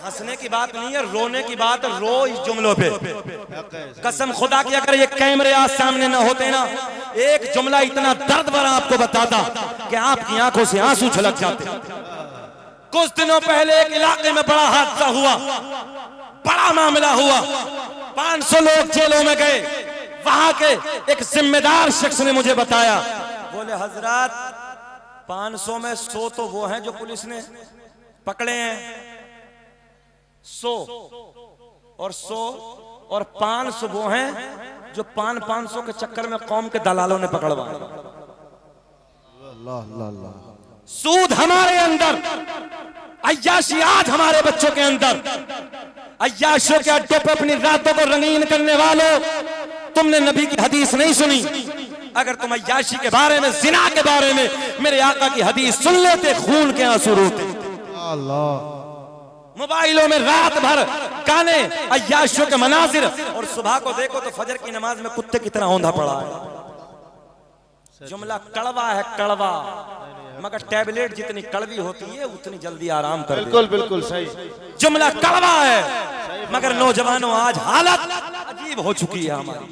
हंसने की बात नहीं है, रोने की बात है। रो इस जुमलों पे। कसम खुदा की अगर ये कैमरे आज सामने ना होते ना, एक जुमला इतना दर्द भरा आपको बताता कि आपकी आंखों से आंसू छलक जाते। कुछ दिनों पहले एक इलाके में बड़ा हादसा हुआ, बड़ा मामला हुआ, 500 लोग जेलों में गए। वहां के एक जिम्मेदार शख्स ने मुझे बताया, बोले हजरत 500 में 100 तो वो हैं जो पुलिस ने पकड़े हैं, 100 और 500 वो हैं जो 500 के चक्कर में कौम के दलालों ने पकड़वाए। सूद हमारे अंदर, अय्याशी आज हमारे बच्चों के अंदर। अय्याशों के अड्डों पर अपनी रातों को रंगीन करने वालों, तुमने नबी की हदीस नहीं सुनी। अगर तुम अय्याशी के बारे में, जिना के बारे में मेरे आका की हदीस सुन लेते, खून के आंसू रोते। मोबाइलों में रात भर गाने, अय्याशों के मनाजिर, और सुबह को देखो तो फजर की नमाज में कुत्ते की तरह औंधा पड़ा है। जुमला कड़वा है, कड़वा, मगर टैबलेट जितनी कड़वी होती है उतनी जल्दी आराम कर। बिल्कुल बिल्कुल सही। जुमला कड़वा है, मगर नौजवानों आज हालत अजीब हो चुकी है हमारी।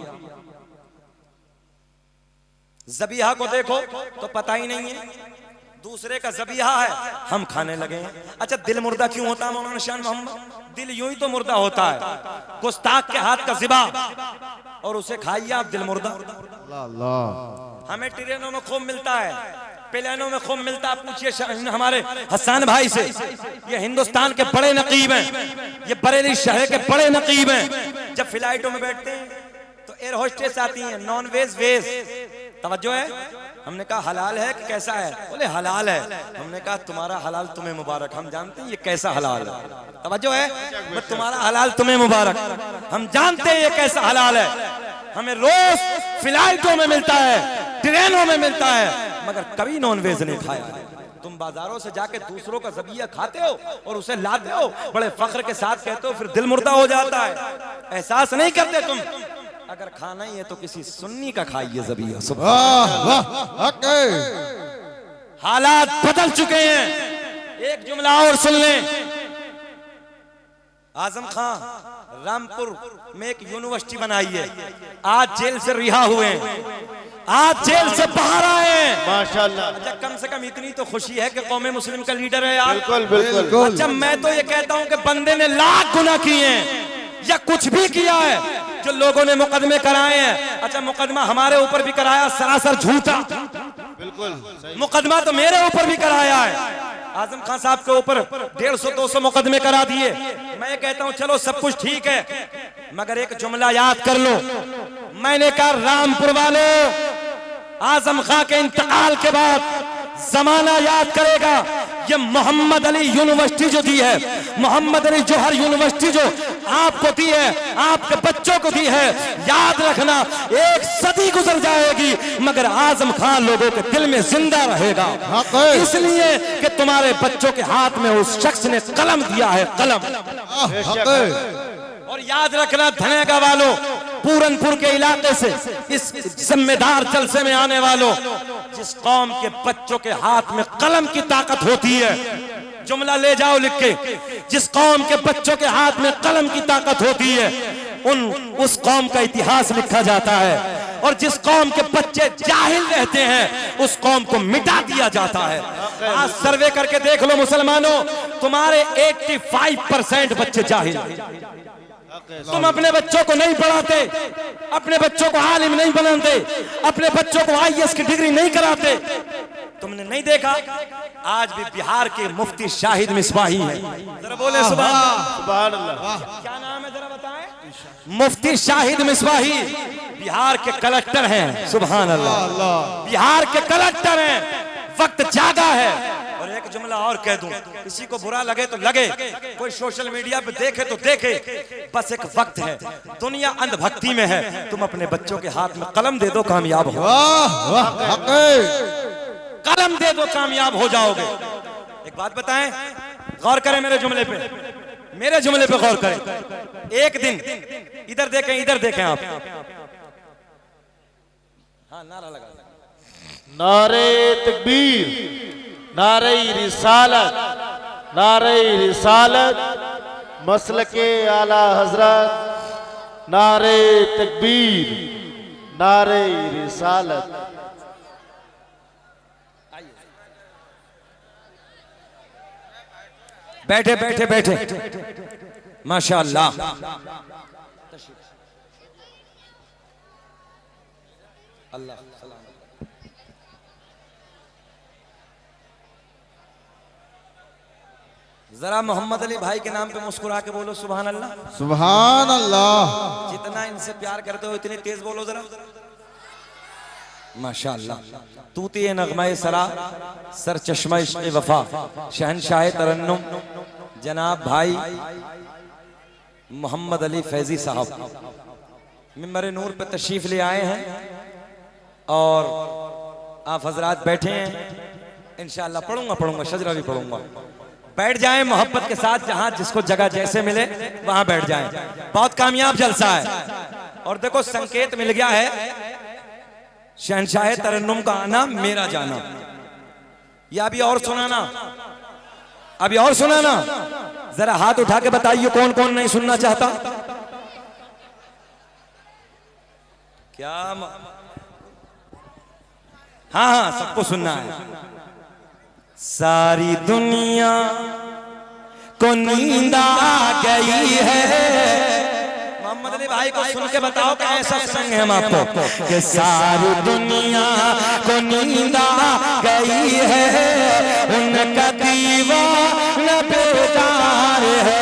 ज़बीहा को देखो तो पता ही नहीं है दूसरे का ज़बीहा है, हम खाने लगे हैं। अच्छा, दिल मुर्दा क्यों होता है मौलाना शान मोहम्मद? दिल यूं ही तो मुर्दा होता है। गुस्ताख के हाथ का ज़िबा और उसे खाइए आप, दिल मुर्दा। हमें ट्रेनों में खूब मिलता है, प्लेनों में खूब मिलता है। पूछिए हमारे हसन भाई से, ये हिंदुस्तान के बड़े नकीब हैं, ये बरेली शहर के बड़े नकीब हैं। जब फ्लाइटों में बैठते हैं तो एयर होस्टेस आती हैं, नॉन वेज वेज, तवज्जो है। हमने कहा हलाल है कि कैसा है? बोले हलाल है। हमने कहा तुम्हारा हलाल तुम्हें मुबारक, हम जानते हैं ये कैसा हलाल है। तवज्जो है, तुम्हारा हलाल तुम्हें मुबारक, हम जानते हैं ये कैसा हलाल है। हमें रोज फ्लाइटों में मिलता है, ट्रेनों में मिलता है, मगर कभी नॉन वेज नहीं खाया है। तुम बाजारों से जाके दूसरों का ज़बीहा खाते हो और उसे लाते हो, बड़े फख्र के साथ कहते हो, फिर दिल मुर्दा हो जाता है। एहसास नहीं करते तुम। अगर खाना ही है तो किसी सुन्नी का खाइए ज़बीहा। हालात बदल चुके हैं। एक जुमला और सुन लें। आजम खान रामपुर में एक यूनिवर्सिटी बनाई है, आज जेल से रिहा हुए हैं, आज जेल से बाहर आए हैं, माशाल्लाह। अच्छा, कम से कम इतनी तो खुशी है कि कौमे मुस्लिम का लीडर है यार। बिल्कुल बिल्कुल। अच्छा, मैं तो ये कहता हूं कि बंदे ने लाख गुनाह किए हैं या कुछ भी किया है, जो लोगों ने मुकदमे कराए हैं। अच्छा, मुकदमा हमारे ऊपर भी कराया, सरासर झूठा। बिल्कुल, मुकदमा तो मेरे ऊपर भी कराया है। आजम खान साहब के ऊपर 150-200 मुकदमे करा दिए। मैं कहता हूं चलो सब कुछ ठीक है, मगर एक जुमला याद कर लो। मैंने कहा रामपुर वालों, आजम खान के इंतकाल के बाद जमाना याद करेगा, ये मोहम्मद अली यूनिवर्सिटी जो दी है, मोहम्मद अली जौहर यूनिवर्सिटी जो आपको दी है, आपके बच्चों को दी है, याद रखना एक सदी गुजर जाएगी मगर आजम खान लोगों के दिल में जिंदा रहेगा। इसलिए कि तुम्हारे बच्चों के हाथ में उस शख्स ने कलम दिया है, कलम। और याद रखना धनेगा वालों, पूरनपुर के इलाके से इस जिम्मेदार जलसे में आने वालों, जिस कौम के बच्चों के हाथ में कलम की ताकत होती है, जुमला ले जाओ लिख के, जिस कौम के बच्चों के हाथ में कलम की ताकत होती है, उस कौम का इतिहास लिखा जाता है। और जिस कौम के बच्चे जाहिल रहते हैं, उस कौम को मिटा दिया जाता है। आज सर्वे करके देख लो मुसलमानों, तुम्हारे 85% बच्चे जाहिल। तुम अपने बच्चों को नहीं पढ़ाते, अपने बच्चों को आलिम नहीं बनाते, अपने बच्चों को IAS की डिग्री नहीं कराते। तुमने नहीं देखा आज भी बिहार के मुफ्ती शाहिद मिसबाही हैं। जरा बोले सुभान अल्लाह। क्या नाम है जरा बताएं? मुफ्ती शाहिद मिसबाही बिहार के कलेक्टर हैं। सुभान अल्लाह, बिहार के कलेक्टर हैं। वक्त जागा है। और एक जुमला और कह दूं, किसी को बुरा लगे तो लगे, कोई सोशल मीडिया पे देखे तो देखे, बस एक वक्त है, दुनिया अंधभक्ति में है। तुम अपने बच्चों के हाथ में कलम दे दो, कामयाब हो। कलम दे दो, कामयाब हो जाओगे। एक बात बताएं, गौर करें मेरे जुमले पे, मेरे जुमले पे गौर करें। एक दिन इधर देखें, इधर देखें आप। हाँ, नारा लगा। नारे तकबीर, नारे रिसालत, नारे रिसालत, मसल के आला हजरत, नारे तकबीर, नारे रिसालत। बैठे बैठे बैठे, माशाअल्लाह। अल्लाह जरा मोहम्मद अली भाई के नाम पे मुस्कुरा के बोलो सुभान अल्लाह। सुभान अल्लाह। जितना इनसे प्यार करते हो इतनी तेज बोलो जरा। माशाअल्लाह। तूती नगमाए सरा, सर चश्मा इश्क़ वफा, शहनशाह तरन्नुम जनाब भाई मोहम्मद अली फैजी साहब मिंबर नूर पे तशरीफ ले आए हैं और आप हजरात बैठे हैं। इंशाअल्लाह पढ़ूंगा शजरा भी पढ़ूंगा। बैठ जाएं मोहब्बत के साथ, जहां जिसको जगह जैसे मिले वहां बैठ जाएं। बहुत कामयाब जलसा है। और देखो संकेत मिल गया है, शहनशाह तरन्नुम का आना मेरा जाना। या अभी और सुनाना, अभी और सुनाना। जरा हाथ उठा के बताइए कौन कौन नहीं सुनना चाहता। क्या हाँ सबको सुनना है। सारी दुनिया को नींद आ गई है। मोहम्मद अली भाई को सुन के बताओ कि ऐसा संग है हम आपको कि सारी दुनिया को नींद आ गई है, उनका दीवाना बेदार है।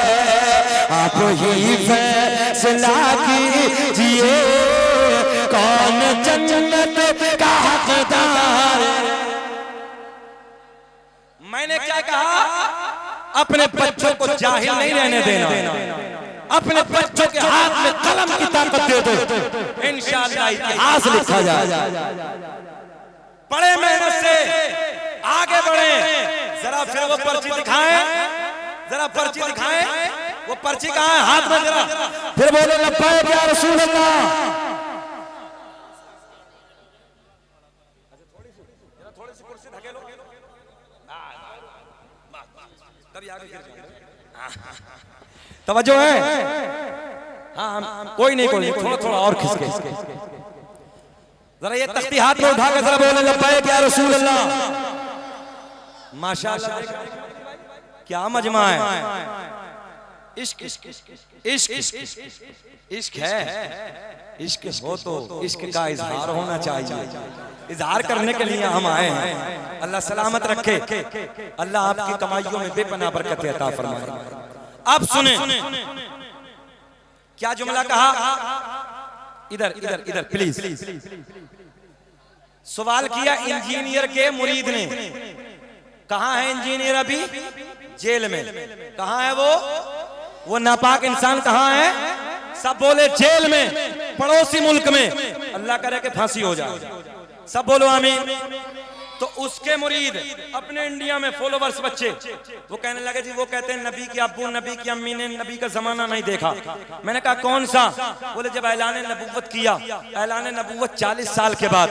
आप ही फैसला कीजिए कौन जन्नत का हकदार है। मैंने क्या कहा? अपने बच्चों को जाहिल नहीं रहने देना। अपने बच्चों के हाथ में कलम की ताकत दे दो, इंशाअल्लाह इतिहास लिखा जाए। बड़े मेहनत से आगे बढ़े। जरा फिर वो पर्ची दिखाएं, जरा पर्ची दिखाएं। वो पर्ची कहाँ है? हाथ में जरा फिर बोले लब्बैक या रसूल अल्लाह। तवज्जो है? हाँ कोई नहीं थोड़ा थोड़ा और खिसके। जरा ये तख्ती हाथ में उठा के जरा बोले लब्बैक या रसूल अल्लाह। माशाअल्लाह क्या मजमा है। इश्क इश्क इश्क है। इश्क हो तो इश्क का इजहार होना चाहिए। इजहार करने के लिए हम आए हैं। अल्लाह सलामत रखे, अल्लाह आपकी कमाइयों में बेपनाह बरकत अता फरमाए। अब सुने क्या जुमला कहा। इधर इधर इधर प्लीज। सवाल किया इंजीनियर के मुरीद ने। कहां है इंजीनियर? अभी जेल में। कहां है वो नापाक इंसान कहां है? सब बोले जेल में, पड़ोसी मुल्क में। अल्लाह करे कि फांसी हो जाए। सब बोलो आमीन। तो उसके मुरीद अपने इंडिया में फॉलोवर्स बच्चे वो कहने लगे जी, वो कहते हैं नबी के अब्बू नबी की अम्मी ने नबी का जमाना नहीं देखा। मैंने कहा कौन सा? बोले जब ऐलान नबूवत किया। ऐलान नबूवत 40 साल के बाद।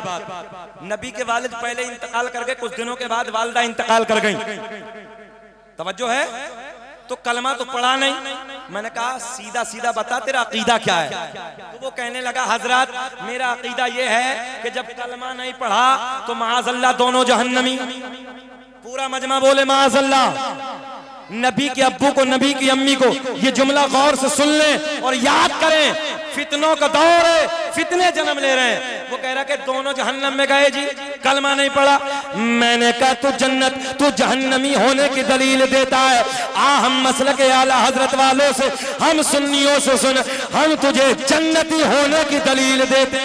नबी के वालिद पहले इंतकाल कर गए, कुछ दिनों के बाद वालिदा इंतकाल कर गई। तवज्जो है? तो कलमा तो पढ़ा नहीं। मैंने कहा सीधा सीधा बता तेरा अकीदा क्या है? तो वो कहने लगा हजरत मेरा अकीदा ये है कि जब कलमा नहीं पढ़ा तो माअज़ल्लाह दोनों जहन्नमी। पूरा मजमा बोले माअज़ल्लाह। नबी के अब्बू को नबी की अम्मी को ये जुमला गौर से सुन लें और याद करें। फितनों का दौर है, फितने जन्म ले रहे हैं। वो कह रहा कि दोनों जहन्नम में गए जी, कलमा नहीं पढ़ा। मैंने कहा तू जन्नत तू जहन्नमी होने की दलील देता है। हम मसलक आला हजरत वालों से, हम सुन्नियों से सुन, हम तुझे जन्नती होने की दलील देते।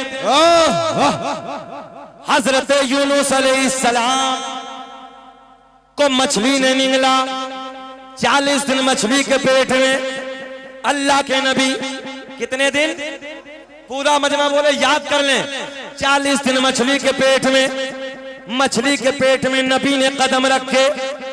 हजरत यूनुस अलैहिस्सलाम को मछली ने निगला। 40 दिन मछली के पेट में। अल्लाह के नबी कितने दिन? पूरा मजमा बोले याद कर लें। 40 दिन मछली के पेट में। मछली के पेट में नबी ने कदम रखे।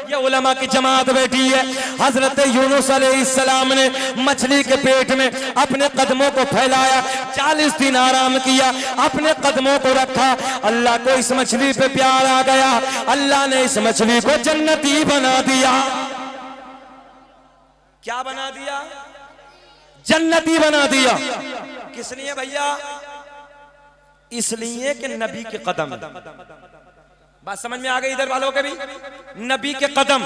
ये उलमा की जमात बैठी है। हजरत यूनुस अलैहिस्सलाम ने मछली के पेट में अपने कदमों को फैलाया। 40 दिन आराम किया, अपने कदमों को रखा। अल्लाह को इस मछली पे प्यार आ गया। अल्लाह ने इस मछली को जन्नती बना दिया। क्या बना दिया? जन्नती बना दिया। किस लिए भैया? इसलिए कि नबी के कदम। बात समझ में आ गई इधर वालों के भी? नबी के कदम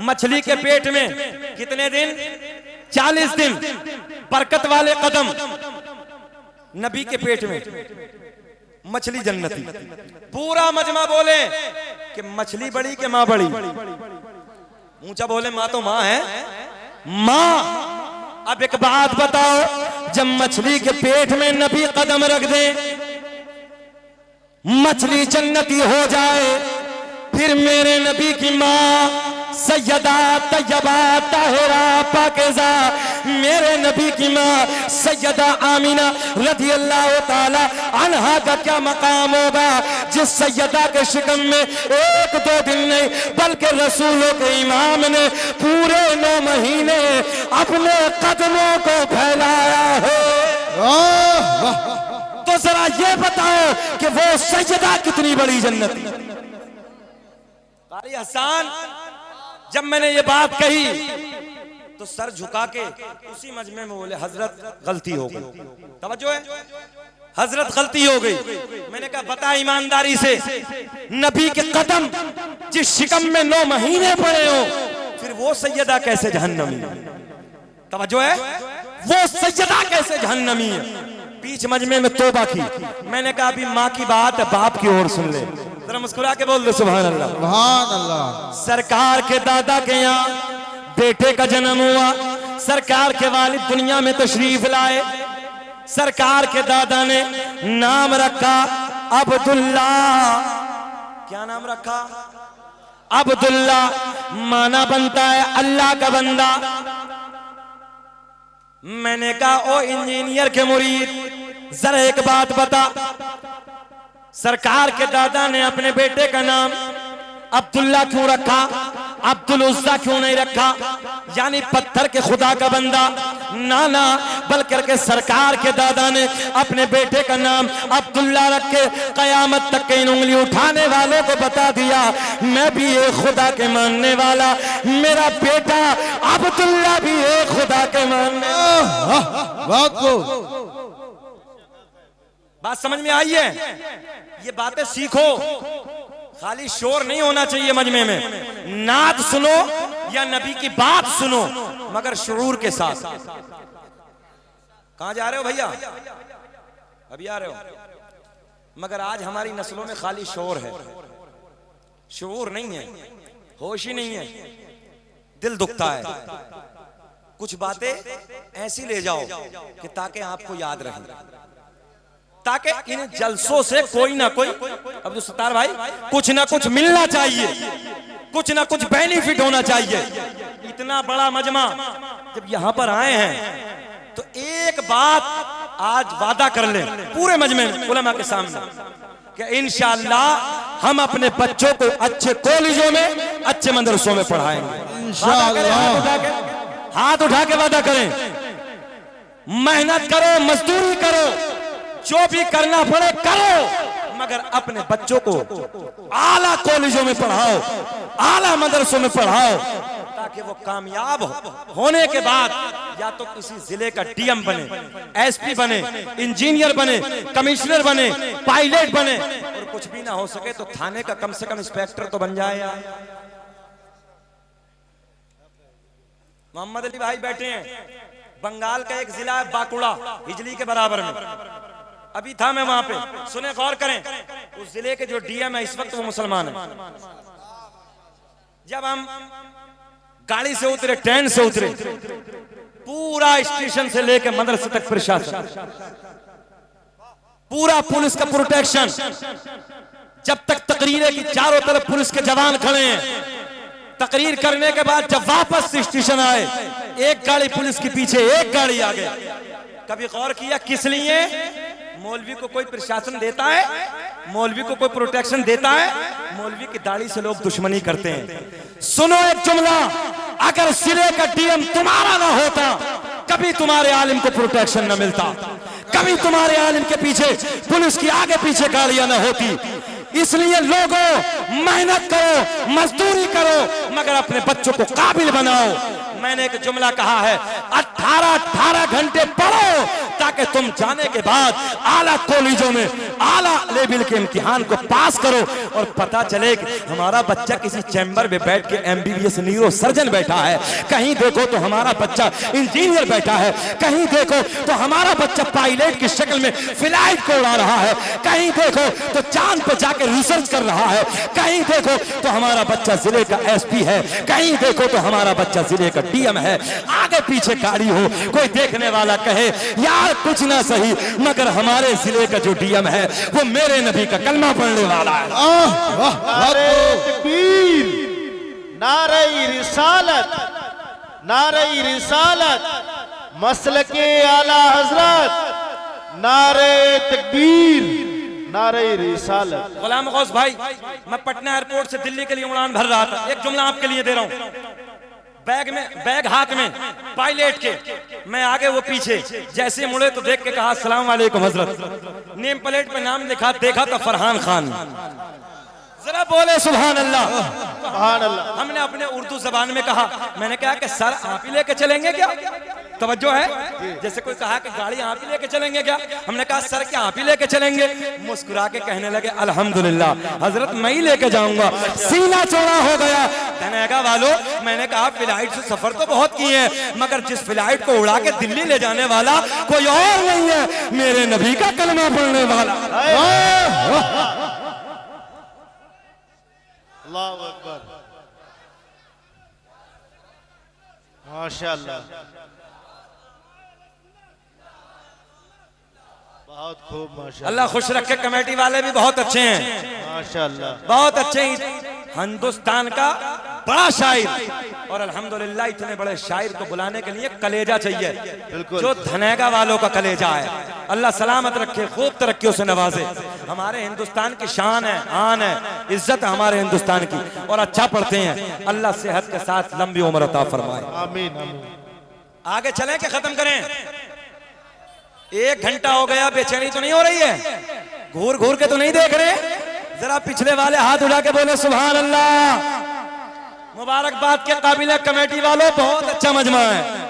मछली के पेट में कितने दिन? 40 दिन। बरकत वाले कदम नबी के पेट में, मछली जन्नती। पूरा मजमा बोले कि मछली बड़ी के माँ बड़ी। ऊंचा बोले माँ तो माँ है, माँ। अब एक बात बताओ, जब मछली के पेट में नबी कदम रख दे, मछली जन्नती हो जाए, फिर मेरे नबी की माँ सैयदा तैयबा ताहिरा पाकीज़ा, मेरे नबी की माँ सैयदा आमीना रज़ी अल्लाह ताला अन्हा का क्या मकाम होगा, जिस सैयदा के शिकम में 1-2 दिन नहीं बल्कि रसूलों के इमाम ने पूरे 9 महीने अपने कदमों को फैलाया है। तो जरा ये बताओ कि वो सैयदा कितनी बड़ी जन्नती। कारी हसन, जब मैंने ये बात कही तो सर झुका के उसी मजमे में बोले हजरत गलती हो गई। तवज्जो है, हजरत गलती हो गई। मैंने कहा बता ईमानदारी से, नबी के कदम जिस शिकम में 9 महीने पड़े हो, फिर वो सैयदा कैसे जहन्नमी? तवज्जो है, वो सैयदा कैसे जहन्नमी है? बीच मजमे में तौबा की। मैंने कहा अभी माँ की बात है, बाप की ओर सुन ले। जरा मुस्कुरा के बोल दो सुभान अल्लाह। सुभान अल्लाह। सरकार के दादा के यहाँ बेटे का जन्म हुआ, सरकार के वालिद दुनिया में तशरीफ लाए, सरकार के दादा ने नाम रखा अब्दुल्ला। क्या नाम रखा? अब्दुल्ला। माना बनता है अल्लाह का बंदा। मैंने कहा ओ इंजीनियर के मुरीद, जरा एक बात बता, सरकार के दादा ने अपने बेटे का नाम अब्दुल्ला क्यों रखा? अब्दुल उज़्ज़ा क्यों नहीं रखा? यानी पत्थर के खुदा का बंदा ना ना, बल्कि सरकार के दादा ने अपने बेटे का नाम अब्दुल्ला रख के कयामत तक की उंगली उठाने वालों को बता दिया, मैं भी एक खुदा के मानने वाला, मेरा बेटा अब्दुल्ला भी एक खुदा के मानने वाला। बात समझ में आई है? ये बातें सीखो, खाली शोर नहीं होना चाहिए मजमे में। नात सुनो या नबी की बात सुनो, मगर शुरूर के साथ। कहां जा रहे हो भैया? अभी आ रहे हो? मगर आज हमारी नस्लों में खाली शोर है, शुरूर नहीं है, होश ही नहीं है। दिल दुखता है। कुछ बातें ऐसी ले जाओ कि ताकि आपको याद रहे, ताकि इन जलसों से कोई ना कोई, अब्दुल सत्तार भाई, कुछ ना कुछ मिलना चाहिए, कुछ ना कुछ बेनिफिट होना चाहिए। इतना बड़ा मजमा जब यहाँ पर आए हैं तो एक बात आज वादा कर ले पूरे मजमे में उलमा के सामने कि इंशाअल्लाह हम अपने बच्चों को अच्छे कॉलेजों में, अच्छे मदरसों में पढ़ाएंगे। इंशाअल्लाह हाथ उठा के वादा करें। मेहनत करो, मजदूरी करो, जो भी करना पड़े करो, मगर अपने बच्चों को आला कॉलेजों में पढ़ाओ, आला मदरसों में पढ़ाओ, ताकि वो कामयाब होने के बाद या तो किसी जिले का डीएम बने, एसपी बने, इंजीनियर बने, कमिश्नर बने, पायलट बने, और कुछ भी ना हो सके तो थाने का कम से कम इंस्पेक्टर तो बन जाए यार। मोहम्मद अली भाई बैठे हैं, बंगाल का एक जिला है बांकुड़ा, हिजली के बराबर में। अभी था मैं वहां पे, सुने गौर करें, उस जिले के जो डीएम है इस वक्त वो मुसलमान है। जब हम गाड़ी से उतरे, ट्रेन से उतरे, पूरा स्टेशन से लेकर मदरसे तक प्रशासन, पूरा पुलिस का प्रोटेक्शन, जब तक तकरीर है कि चारों तरफ पुलिस के जवान खड़े हैं। तकरीर करने के बाद जब वापस स्टेशन आए, एक गाड़ी पुलिस के पीछे, एक गाड़ी आगे। कभी गौर किया किस लिए? मौलवी को कोई प्रशासन देता है, मौलवी को कोई प्रोटेक्शन देता है, मौलवी की दाढ़ी से लोग दुश्मनी करते हैं। सुनो एक जुमला, अगर जिले का डीएम तुम्हारा ना होता, कभी तुम्हारे आलिम को प्रोटेक्शन न मिलता, कभी तुम्हारे आलिम के पीछे पुलिस की आगे पीछे गाड़ियां न होती। इसलिए लोगों, मेहनत करो, मजदूरी करो, मगर अपने बच्चों को काबिल बनाओ। मैंने एक जुमला कहा है, 18 घंटे पढ़ो ताकि तुम जाने के बाद आला कॉलेजों में आला लेवल के इम्तिहान को पास करो और पता चले कि हमारा बच्चा किसी चैम्बर में बैठ के MBBS न्यूरो सर्जन बैठा है, कहीं देखो तो हमारा बच्चा इंजीनियर बैठा है, कहीं देखो तो हमारा बच्चा पायलट की शक्ल में फ्लाइट को उड़ा रहा है, कहीं देखो तो चांद पर जाकर रिसर्च कर रहा है, कहीं देखो तो हमारा बच्चा जिले का SP है, कहीं देखो तो हमारा बच्चा जिले का DM है। आगे पीछे गाड़ी हो, कोई देखने वाला कहे यार कुछ ना सही मगर हमारे जिले का जो DM है वो मेरे नबी का कलमा पढ़ने वाला है। नारे तकबीर, नारे रिसालत, नारे रिसालत, मसलके आला हजरत, नारे तकबीर, नारे रिसालत। गुलाम गौस भाई, मैं पटना एयरपोर्ट से दिल्ली के लिए उड़ान भर रहा था, एक जुमला आपके लिए दे रहा हूं। बैग हाथ में पायलट के, मैं आगे वो पीछे, जैसे मुड़े तो देख के कहा अस्सलाम वालेकुम हजरत। नेम प्लेट पे नाम लिखा, देखा तो फरहान खान। जरा बोले सुभान अल्लाह। सुभान अल्लाह। हमने अपने उर्दू जबान में कहा, मैंने कहा कि सर आप ही लेके चलेंगे क्या? तवज्जो है? जैसे कोई कहा कि गाड़ी आप ही लेके चलेंगे क्या? हमने कहा सर क्या आप ही लेके चलेंगे? मुस्कुरा के कहने लगे अल्हम्दुलिल्लाह हजरत मैं ही लेके जाऊंगा। सीना चौड़ा हो गया। धनेगा वालों, मैंने कहा फ्लाइट से सफर तो बहुत किए हैं मगर जिस फ्लाइट को उड़ा के दिल्ली ले जाने वाला कोई और नहीं है, मेरे नबी का कलमा पढ़ने वाला। अल्लाहु अकबर, माशाअल्लाह, बहुत खूब माशाअल्लाह। अल्लाह खुश रखे। कमेटी वाले भी बहुत अच्छे हैं, माशाअल्लाह, बहुत अच्छे हैं। हिंदुस्तान का बड़ा शायर और अल्हम्दुलिल्लाह इतने बड़े शायर को बुलाने के लिए कलेजा चाहिए, बिल्कुल। जो धनेगा वालों का कलेजा है। अल्लाह सलामत रखे, खूब तरक्कियों से नवाजे। हमारे हिंदुस्तान की शान है, आन है, इज्जत है हमारे हिंदुस्तान की और अच्छा पढ़ते हैं। अल्लाह सेहत के साथ लंबी उम्र अता फरमाए। आमीन आमीन। आगे चलें कि खत्म करें? 1 घंटा हो गया, बेचैनी तो नहीं हो रही है? घूर घूर के तो नहीं देख रहे? जरा पिछले वाले हाथ उठा के बोले सुभान अल्लाह। मुबारकबाद के काबिल है कमेटी वालों, बहुत अच्छा मजमा है।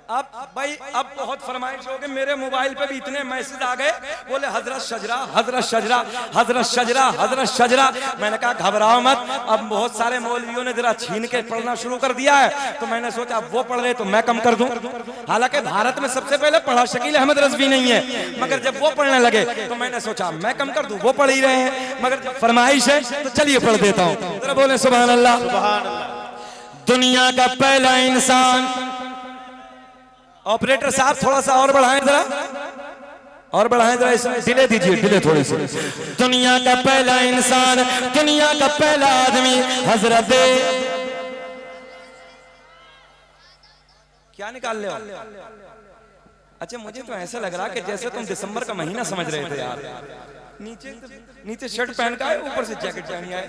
अब भाई अब बहुत फरमाइश हो गई, मेरे मोबाइल पे भी इतने मैसेज आ गए, बोले हजरत शजरा, हजरत शजरा, हजरत शजरा, हजरत शजरा। मैंने कहा घबराओ मत, अब बहुत सारे मौलवियों ने जरा छीन के पढ़ना शुरू कर दिया है, तो मैंने सोचा अब वो पढ़ रहे तो मैं कम कर दूं। हालांकि भारत में सबसे पहले पढ़ा शकील अहमद रज़वी नहीं है, मगर जब वो पढ़ने लगे तो मैंने सोचा मैं कम कर दूं, वो पढ़ ही रहे हैं, मगर जब फरमाइश है तो चलिए पढ़ देता हूँ। जरा बोले सुभान अल्लाह। सुभान अल्लाह। दुनिया का पहला इंसान, ऑपरेटर साहब थोड़ा सा और बढ़ाएं जरा, और बढ़ाएं जरा, इसमें डिले दीजिए, डिले थोड़ी सी। दुनिया का पहला इंसान, दुनिया का पहला आदमी हजरत, क्या निकाल ले? अच्छा मुझे तो ऐसा लग रहा कि जैसे तुम दिसंबर का महीना समझ रहे थे यार। नीचे शर्ट पहन का है, ऊपर से जैकेट पहनी है।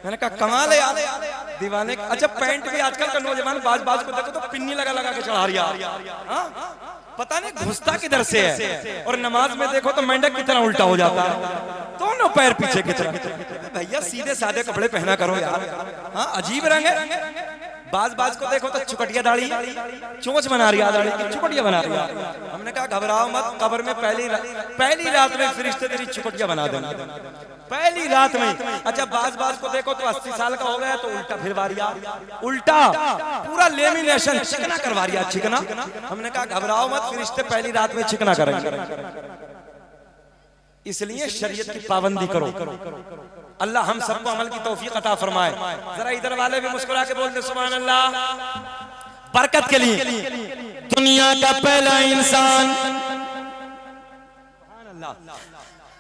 मैंने कहा कमाल है यार, दीवाने। अच्छा पैंट भी आजकल का नौजवान बाज को देखो तो पिन्नी लगा लगा के चढ़ा रहा है, पता नहीं घुसता किधर से है। और नमाज में देखो तो मेंढक की तरह उल्टा हो जाता है, दोनों पैर पीछे की तरह। भैया सीधे साधे कपड़े पहना करो यार। हाँ अजीब रंग है। बाज को देखो तो चुकटिया दाढ़ी, चोंच बना रही है, दाढ़ी की चुकटिया बना रही है। हमने कहा घबराओ मत, कब्र में पहली रात में फरिश्ते तेरी चुकटिया बना देना, पहली रात में। अच्छा बाज को देखो तो 80 साल का हो गया तो उल्टा फिरवा रिया, उल्टा पूरा लेमिनेशन चिकना करवा रिया, चिकना। हमने कहा घबराओ मत, फरिश्ते पहली रात में चिकना करेंगे। इसलिए शरीयत की पाबंदी करो। अल्लाह हम सबको अमल की तौफीक अता फरमाए। जरा इधर वाले भी मुस्कुरा के बोल दे सुभान अल्लाह। बरकत के लिए दुनिया का पहला इंसान।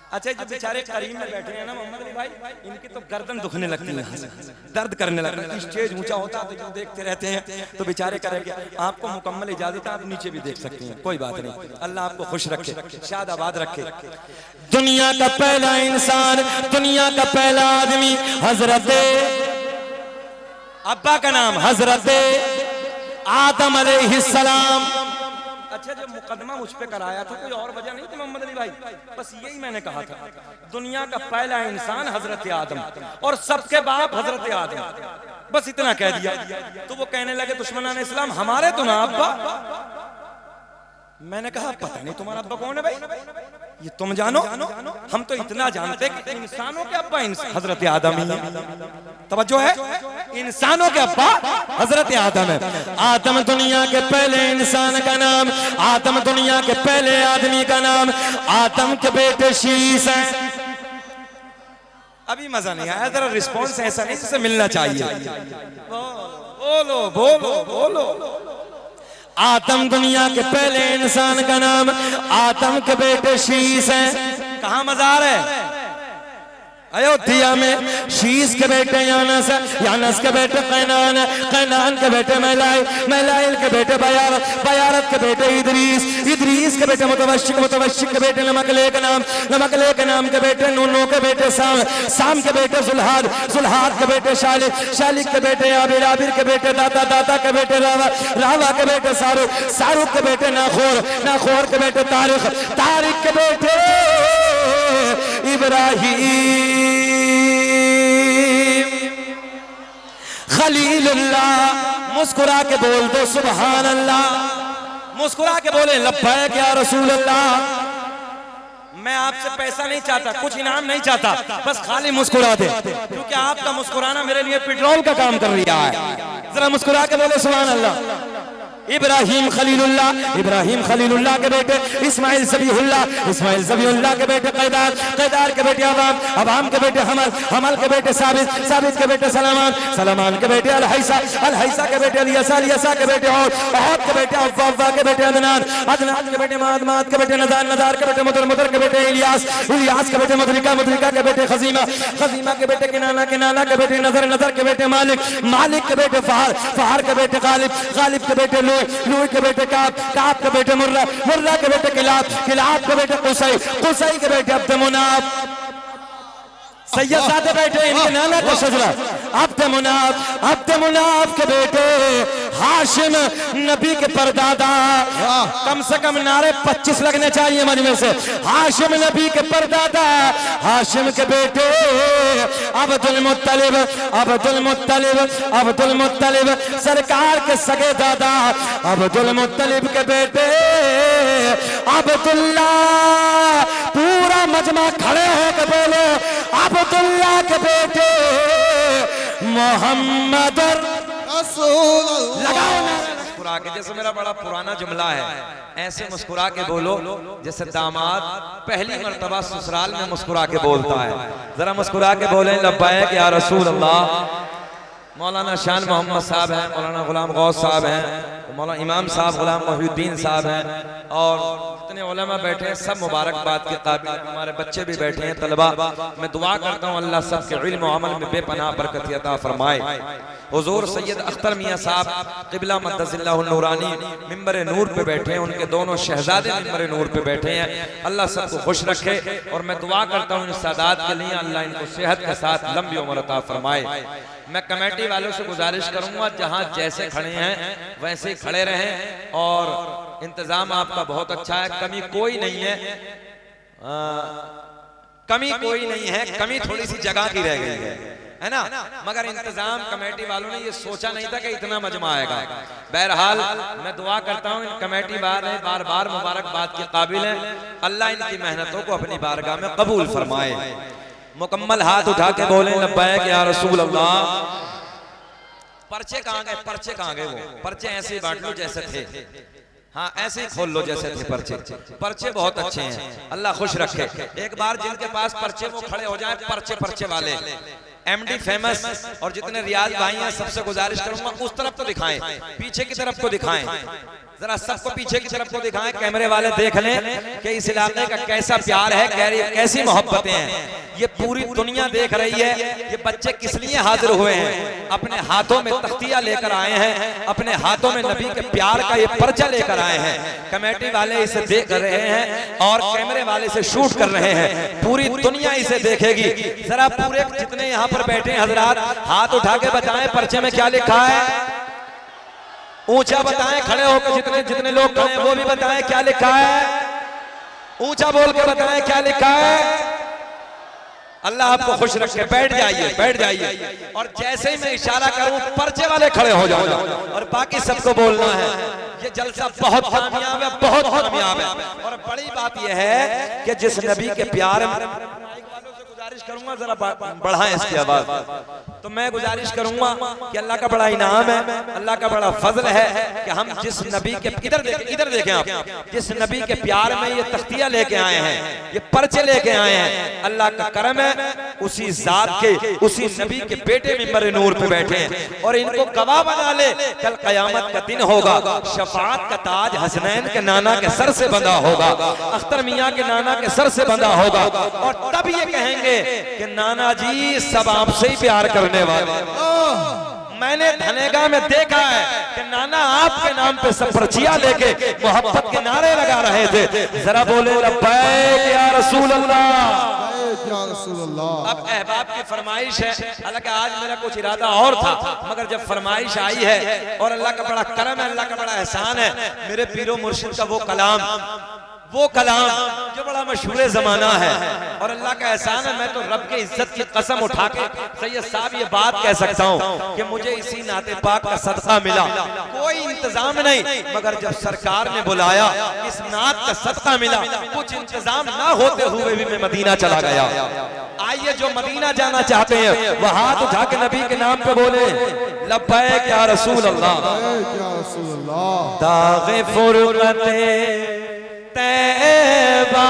अच्छा जो बेचारे करीम में बैठे हैं ना मोहम्मद अली भाई, इनकी तो गर्दन दुखने लगती है, दर्द करने लगता है। स्टेज ऊंचा होता है तो जो देखते रहते हैं तो बेचारे करेंगे। आपको मुकम्मल इजाजत है, आप नीचे भी देख सकते हैं, कोई बात नहीं। अल्लाह आपको खुश रखे, शाद आबाद रखे। दुनिया का पहला इंसान, दुनिया का पहला आदमी हजरत, अब्बा का नाम हजरत आदम अलैहिस्सलाम। अच्छा जो मुकदमा मुझ पे कराया था कोई और वजह नहीं थी मोहम्मद अली भाई, बस यही मैंने कहा था दुनिया का पहला इंसान हजरत आदम और सबके बाप हजरत आदम, बस इतना कह दिया। तो वो कहने लगे दुश्मनान इस्लाम हमारे तो ना अब्बा। मैंने कहा पता नहीं तुम्हारा अब्बा कौन है भाई, ये तुम जानो, हम तो इतना जानते कि इंसानों के अब्बा हजरत आदम ही है। तवज्जो है, इंसानों के अब्बा हजरत आदम है। आदम दुनिया के पहले इंसान का नाम, आदम दुनिया के पहले आदमी का नाम, आदम के बेटे शीश है। अभी मजा नहीं आया, जरा रिस्पॉन्स ऐसा नहीं जिससे मिलना चाहिए। बोलो बोलो बोलो। आदम दुनिया के पहले इंसान का नाम, आदम के बेटे शीश है। कहाँ मजार है? अयोध्या में। शीश के बेटे यानस, यानस के बेटे कैनान, कैनान के बेटे मैलाइल, मैलाइल के बेटे बयारत, बयारत के बेटे इदरीस, इदरीस के बेटे मुतवश्शिक, मुतवश्शिक के बेटे नमकले के नाम, नमकले के नाम के बेटे नूनो के बेटे साम, साम के बेटे जुल्हाद, जुल्हाद के बेटे शालिक, शालिक के बेटे आबिर, आबिर के बेटे दाता, दाता के बेटे रावा, रावा के बेटे सारुक, सारुक के बेटे नाखोर, नाखोर के बेटे तारिक, तारिक के बेटे इब्राहिम, खलीलुल्लाह। मुस्कुरा के बोल दो सुभान अल्लाह, मुस्कुरा के बोले लब्बैक या रसूल अल्लाह। मैं आपसे पैसा नहीं चाहता, कुछ इनाम नहीं चाहता, बस खाली मुस्कुरा दे, क्योंकि आपका मुस्कुराना मेरे लिए पेट्रोल का काम कर रहा है। जरा मुस्कुरा के बोले सुभान अल्लाह। इब्राहिम खलीलुल्लाह, इब्राहिम खलीलुल्लाह के बेटे इस्माइल ज़बीहुल्लाह, इस्माइल ज़बीहुल्लाह के बेटे कैदार, कैदार के बेटे अवाम, अवाम के बेटे हमल, हमल के बेटे साबित, साबित के बेटे सलमान, सलमान के बेटे अलहैसा, अलहैसा के बेटे अलियसा, अलियसा के बेटे और के बेटे अव्वा, अव्वा के बेटे अदनान, अदनान के बेटे माद, माद के बेटे नदार, नदार के बेटे मुदर, मुदर के बेटे इलियास, इलियास के बेटे मुदरिका, मुदरिका के बेटे खजीमा, खजीमा के बेटे किनाना, किनाना के बेटे नजर, नजर के बेटे मालिक, मालिक के बेटे फहार, फहार के बेटे गालिब, गालिब के बेटे लूई, लूई के बेटे काब, काब के बेटे मुर्रा, मुर्रा के बेटे किलाब, किलाब के बेटे कुसै, कुसै के बेटे अब्द मुनाफ, सैयद सादे बेटे इनके नाना का शजरा अब्द मुनाफ, अब्द मुनाफ के बेटे हाशिम नबी के परदादा। कम से कम नारे 25 लगने चाहिए मजमे से। हाशिम नबी के परदादा, हाशिम के बेटे अब्दुल मुत्तलिब, अब्दुल मुत्तलिब, अब्दुल मुत्तलिब सरकार के सगे दादा, अब्दुल मुत्तलिब के बेटे अब्दुल्ला। पूरा मजमा खड़े होकर बोलो अब्दुल्ला के बेटे मोहम्मद रसूल। लगाओ मुस्कुरा के, जैसे मेरा बड़ा पुराना जुमला है, ऐसे मुस्कुरा के बोलो जैसे दामाद पहली मर्तबा ससुराल में मुस्कुरा के बोलता है। जरा मुस्कुरा के बोले लब्बैक या रसूल अल्लाह। मौलाना शान मोहम्मद साहब हैं, मौलाना गुलाम गौस साहब हैं, मौलाना इमाम साहब गुलाम मोहिउद्दीन साहब हैं, और जितने उलमा बैठे हैं सब मुबारकबाद के काबिल। हमारे बच्चे भी बैठे हैं, तलबा। मैं दुआ करता हूँ अल्लाह सबके इल्म और अमल में बेपनाह बरकत अता फरमाए। हुजूर सैयद अख्तर मियाँ साहब क़िबला मद्दसिल्लाहु नूरानी मिंबर नूर पे बैठे हैं, उनके दोनों शहजादे मिंबर नूर पे बैठे हैं। अल्लाह सबको खुश रखे, और मैं दुआ करता हूँ इन सादात के लिए अल्लाह इनको सेहत के साथ लंबी उम्र अता फरमाए। मैं कमेटी वालों से गुजारिश करूंगा जहां जैसे खड़े हैं वैसे ही खड़े रहें, और इंतजाम आपका बहुत अच्छा है, कमी कोई नहीं है, कमी कोई नहीं है, कमी थोड़ी सी जगह की रह गई है ना, मगर इंतजाम कमेटी वालों ने ये सोचा नहीं था कि इतना मजमा आएगा। बहरहाल मैं दुआ करता हूँ इन कमेटी वाले बार बार मुबारकबाद के काबिल हैं, अल्लाह इनकी मेहनतों को अपनी बारगाह में कबूल फरमाए। मुकम्मल हाथ उठा के बोले लब्बैक या रसूल अल्लाह। पर्चे कहाँ गए, पर्चे कहाँ गए? वो पर्चे ऐसे ही बांट लो जैसे थे, हाँ ऐसे ही खोल लो जैसे थे पर्चे। पर्चे बहुत अच्छे हैं, अल्लाह खुश रखे। एक बार जिनके पास पर्चे वो खड़े हो जाए, पर्चे पर्चे वाले एमडी फेमस और जितने रियाज भाई हैं सबसे गुजारिश करूंगा उस तरफ तो दिखाएं, पीछे की तरफ को दिखाएं, जरा सबको पीछे की तरफ को दिखाएं, कैमरे वाले देख लें कि इस इलाके का कैसा प्यार है, कैसी मोहब्बतें हैं। ये पूरी दुनिया देख रही है ये बच्चे किस लिए हाजिर हुए हैं। अपने हाथों में तख्तियां लेकर आए हैं, अपने हाथों में नबी के प्यार का ये पर्चा लेकर आए हैं। कमेटी वाले इसे देख रहे हैं और कैमरे वाले से शूट कर रहे हैं, पूरी दुनिया इसे देखेगी। जरा पूरे जितने यहाँ पर बैठे हैं हजरात हाथ उठा के बताएं पर्चे में क्या लिखा है। ऊंचा बताएं, खड़े होकर जितने जितने लोग खड़े हैं वो भी बताएं क्या लिखा है। ऊंचा बोल के बताएं क्या लिखा है। अल्लाह आपको खुश रखे। बैठ जाइए, बैठ जाइए। और जैसे ही मैं इशारा करूं पर्चे वाले खड़े हो जाओ और बाकी सबको बोलना है। ये जलसा बहुत कामयाब है, बहुत कामयाब है। और बड़ी बात यह है कि जिस नबी के प्यार में गुजारिश करूंगा जरा बढ़ाएं इसकी आवाज। तो मैं गुजारिश करूंगा कि अल्लाह का बड़ा इनाम है, अल्लाह का बड़ा फजल है कि हम जिस नबी के इधर देखें आप, जिस नबी के प्यार में ये तख्तिया लेके आए हैं, ये पर्चे लेके आए हैं, अल्लाह का करम है। उसी जात के, उसी नबी के बेटे मिंबर नूर पे बैठे हैं और इनको गवाह बना ले। कल कयामत का दिन होगा, शफाअत का ताज हसनैन के नाना के सर से बंधा होगा, अख्तर मियाँ के नाना के सर से बंधा होगा। और तब ये कहेंगे कि नाना जी सब आपसे ही प्यार करने वाले। मैंने धनेगा में देखा है कि नाना आपके नाम पे सब पर्चियां लेके मोहब्बत के नारे लगा रहे थे। जरा बोले लब्बैक या रसूल अल्लाह। अब अहबाब की फरमाइश है, हालांकि आज मेरा कुछ इरादा और था, मगर जब फरमाइश आई है और अल्लाह का बड़ा करम है, अल्लाह का बड़ा एहसान है, मेरे पीरो मुर्शिद का वो कलाम जो बड़ा मशहूर जमाना है और अल्लाह का एहसान है। मैं तो रब के इज्जत की कसम उठा के सैयद साहब ये बात कह सकता हूँ कि मुझे इसी नाते पाक का सदका मिला। कोई इंतजाम नहीं, मगर जब सरकार ने बुलाया इस नात का सदका मिला। कुछ इंतजाम ना होते हुए भी मैं मदीना चला गया। आइए जो मदीना जाना चाहते हैं वो हाथ उठा के नबी के नाम पे बोले लब्बैक या रसूल अल्लाह। दाग़े फुरक़ते तैबा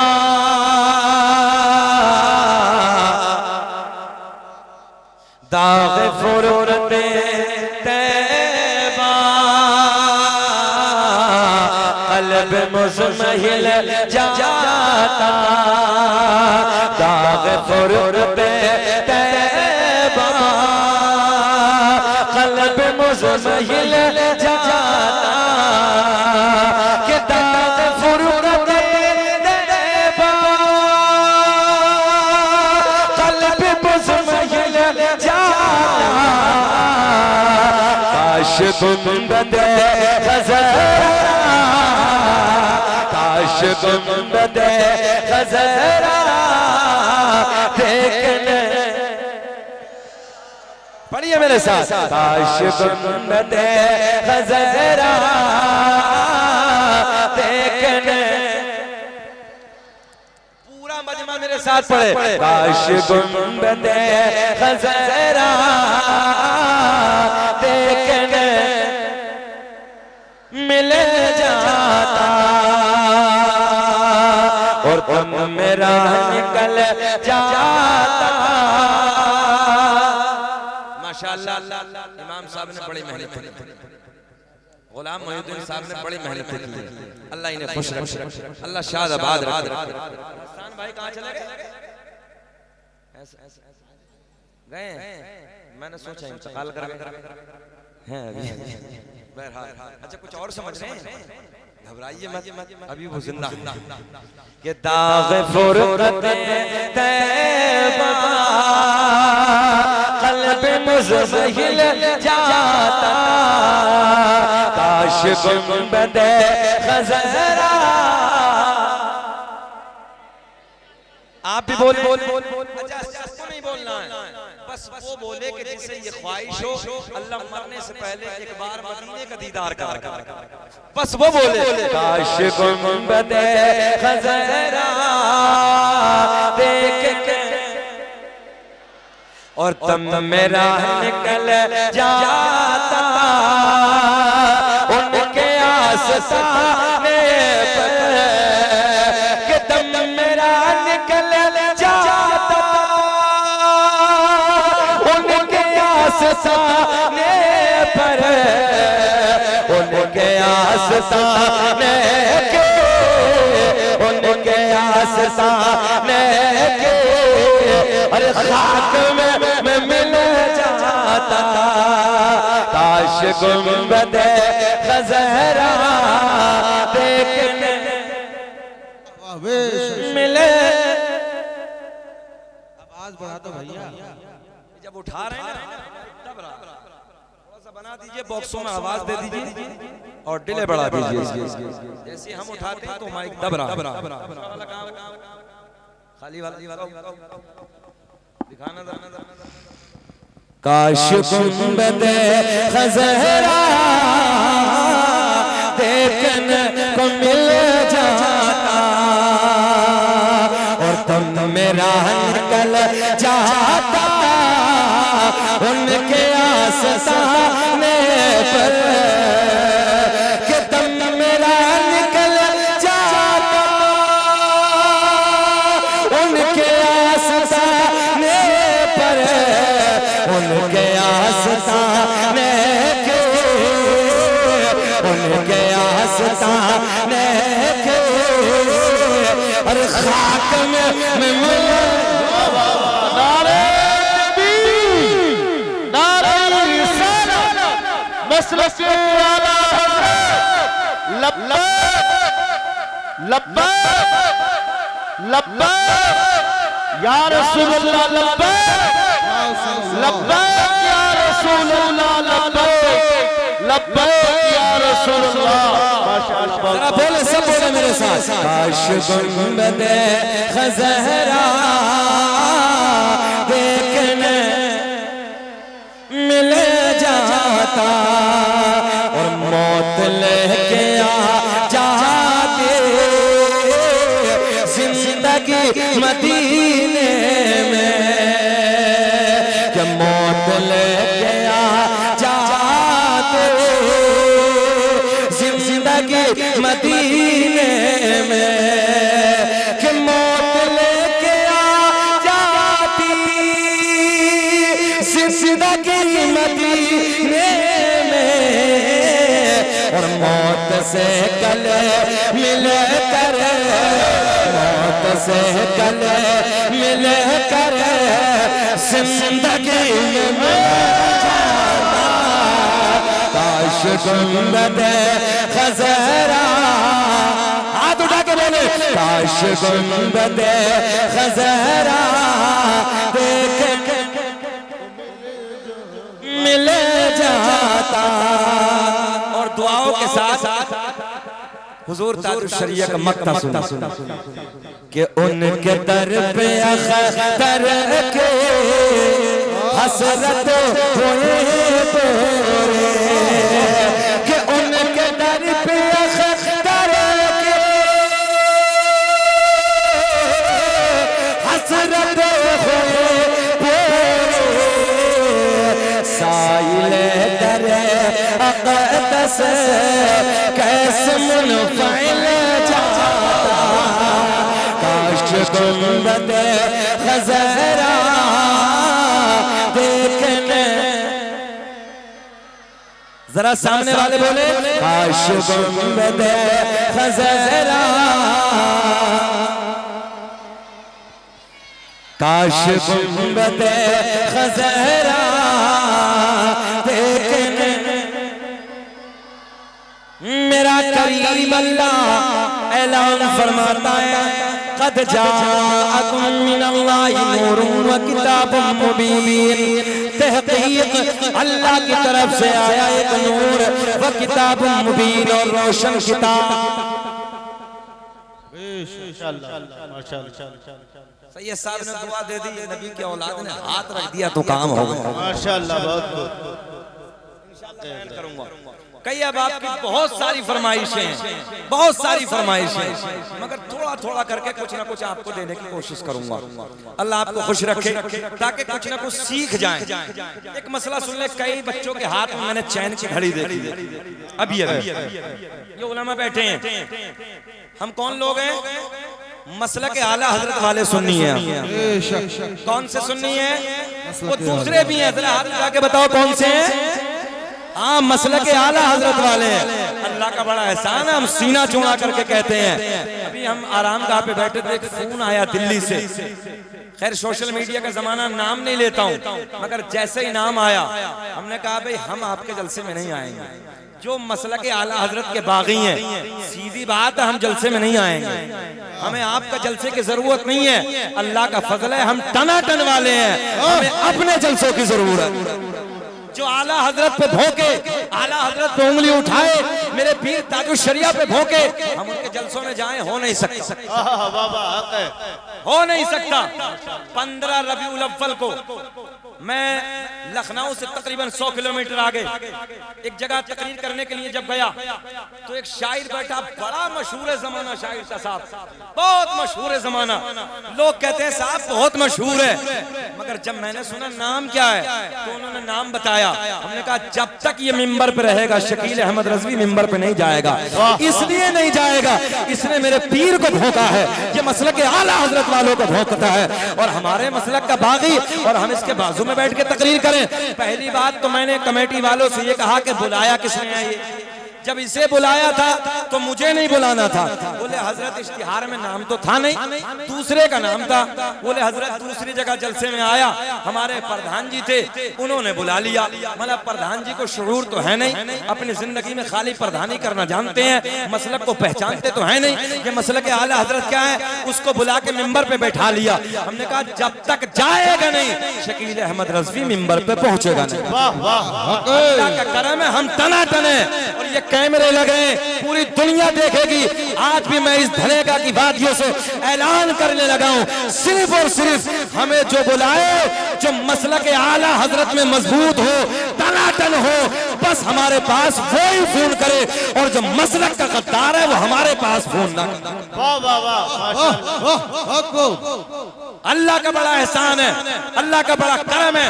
दाग़े फुरक़ते तैबा क़ल्ब मुज़महिल जाता। दाग़े फुरक़ते तैबा क़ल्ब मुज़महिल जाता। गुंबद खज़रा, काश गुंबद खज़रा देखने। पढ़िए मेरे साथ। काश गुंबद खज़रा देखने। पूरा मजमा मेरे साथ पढ़े। काश गुंबद खज़रा देखने मिल जाता और तुम मेरा निकल जाता। माशाअल्लाह इमाम साहब ने बड़ी मेहनत की, गुलाम मोहिउद्दीन साहब ने बड़ी मेहनत की। अल्लाह इन्हें खुश रखे, अल्लाह शाद आबाद रखे। हसन भाई कहाँ चले गए? मैंने सोचा इंतकाल कर गए। अच्छा कुछ और समझ रहे हैं, घबराइए मत, अभी वो जिंदा ये दाग़े फुरक़ते तैबा क़ल्ब मुज़महिल जाता। काश गुंबद खज़रा। आप भी बोल। अच्छा सबको नहीं बोलना है, बस वो बोले कि जिसे ये ख्वाहिश हो अल्लाह मरने से पहले एक बार मदीने का दीदार कर। बस वो बोले काश गुंबद खज़रा देख के और तुम मेरा निकल जाता। उनके आस्ताने पर कि तुम मेरा निकल जाता। उनके आस्ताने पर, उनके आस्ताने के, उनके आस्ताने के अरे खाक में मिल जाता। काश गुंबद खज़रा देखने मिले। आवाज बढ़ा दो भैया, जब उठा रहे हैं ना तब थोड़ा सा बना दीजिए, बॉक्सों में आवाज दे दीजिए। और डिले बढ़ा दीजिए। जैसे हम उठाते हैं तो माइक दब रहा खाली वाला दिखाना। काश गुंबदे खज़रा देखने को मिल जाता और तुम मेरा निकल जाता उनके आस्ताने पर कि तुम मेरा निकल जाता उनके आस्ताने पर उनके आस्ताने के उनके आस्ताने के और खाक में मिल मसलक आला लब्बैक लब्बैक लब्बैक या रसूलल्लाह लब्बैक लब्बैक या रसूलल्लाह लब्बैक लब्बैक या रसूलल्लाह। माशाअल्लाह जरा बोले, सब बोले मेरे साथ। काश गुंबदे खज़रा देखने मिल जाता और मौत लेके आ जाते जिंदगी मदीने में कि मौत लेके आ जाते जिंदगी मदीने में कि मौत लेके आ जाती जिंदगी मदीने में और मौत से गले मिल कर मौत से गले मिल कर जिंदगी में जाता। काश गुंबदे खज़रा हाथ उठा के बोले, काश गुंबदे खज़रा देख मिल जाता। और दुआओं के साथ हुजूर ताजुश शरिया का मक्ता सुना कि उनके दर पे अख्तर के हसरत हुए तोरे कि उनके दर पे अख्तर के हसरत हुए तोरे साइले दरे अक़दस कैसे मुनफ़इल जाता। काश गुंबदे खज़रा देखने जरा सामने वाले बोले, काश गुंबदे खज़रा काश गुंबदे खज़रा देखने मेरा करीम अल्लाह ऐलान फरमाता है, क़द जाअकुम मिनल्लाहि नूरुन व किताबुम मुबीन। तहक़ीक़ अल्लाह की तरफ से आया एक नूर व किताबुम मुबीन और रोशन किताब। सैयद साहब ने दुआ दे दी, नबी के औलाद ने हाथ रख दिया तो काम हो गया। माशाअल्लाह बहुत करूंगा कई अब आपकी बहुत सारी फरमाइशें हैं, बहुत सारी फरमाइशें, मगर थोड़ा थोड़ा करके कुछ ना कुछ आपको देने की कोशिश करूंगा। अल्लाह आपको खुश रखे ताकि कुछ ना कुछ सीख जाएं। एक मसला सुन ले, कई बच्चों के हाथ में मैंने चैन की घड़ी देखी अभी ये उलमा बैठे हैं। हम कौन लोग हैं? मसलक आला हजरत वाले सुन्नी है। कौन से सुन्नी है? वो दूसरे भी हैं, जरा हाथ उठा के बताओ कौन से हैं? हाँ, मसलक आला हजरत वाले हैं। अल्लाह का बड़ा एहसान है, हम सीना चौड़ा करके कहते हैं। अभी हम आराम गाह पे बैठे थे, फोन आया दिल्ली से। खैर सोशल मीडिया का जमाना, नाम नहीं लेता हूँ, मगर जैसे ही नाम आया हमने कहा भाई हम आपके जलसे में नहीं आएंगे। जो मसलक आला हजरत के बागी हैं, सीधी बात है, हम जलसे में नहीं आएंगे। हमें आपका जलसे की जरूरत नहीं है, अल्लाह का फजल है, हम टनाटन वाले हैं, हमें अपने जलसों की जरूरत है। जो आला हजरत पे भोंके, आला हजरत पे उंगली उठाए, मेरे पीर ताजुल शरिया पे भोंके, हम उनके जलसों में जाएं, हो नहीं सकता, हो नहीं सकता। 15 रबीउल अव्वल को मैं लखनऊ से तकरीबन 100 किलोमीटर आगे एक जगह तकरीर करने के लिए जब गया तो एक शायर बैठा, बड़ा मशहूर जमाना शायर था साहब, बहुत मशहूर जमाना। लोग कहते हैं साहब बहुत मशहूर है, मगर जब मैंने सुना नाम क्या है तो उन्होंने नाम बताया। हमने कहा जब तक ये मिंबर पे रहेगा शकील अहमद रज़वी मिंबर पे नहीं जाएगा। इसलिए नहीं जाएगा, इसने मेरे पीर को धोखा है, ये मसलक के आला हजरत वालों को धोखता है, और हमारे मसलक का बागी, और हम इसके बाजू में बैठ के तकरीर करें। पहली बात तो मैंने कमेटी वालों से ये कहा कि बुलाया किसने है ये? जब इसे बुलाया था तो मुझे नहीं बुलाना था। बोले हजरत इश्तिहार में नाम तो था नहीं, दूसरे का नाम था। बोले हजरत दूसरी जगह जलसे में आया, हमारे प्रधान जी थे, उन्होंने बुला लिया। मतलब प्रधान जी को शुरूर तो है नहीं, अपनी जिंदगी में खाली प्रधानी करना जानते हैं, मसलक को पहचानते तो है नहीं। ये मसलक के आला हजरत क्या है, उसको बुला के मिंबर पे बैठा लिया। हमने कहा जब तक जाएगा नहीं शकील अहमद रज़वी मिंबर पे पहुंचेगा नहीं। अल्लाह का करम है, हम तना टने और ये कैमरे लगे, पूरी दुनिया देखेगी। आज भी मैं इस धनेगा की वादियों से ऐलान करने लगा हूं, सिर्फ और सिर्फ हमें जो बुलाए, जो मसलक आला हजरत में मजबूत हो, तनातन हो, बस हमारे पास वो ही फोन करे, और जो मसलक का गद्दार है वो हमारे पास फोन ना करे। अल्लाह का बड़ा एहसान है, अल्लाह का बड़ा करम है।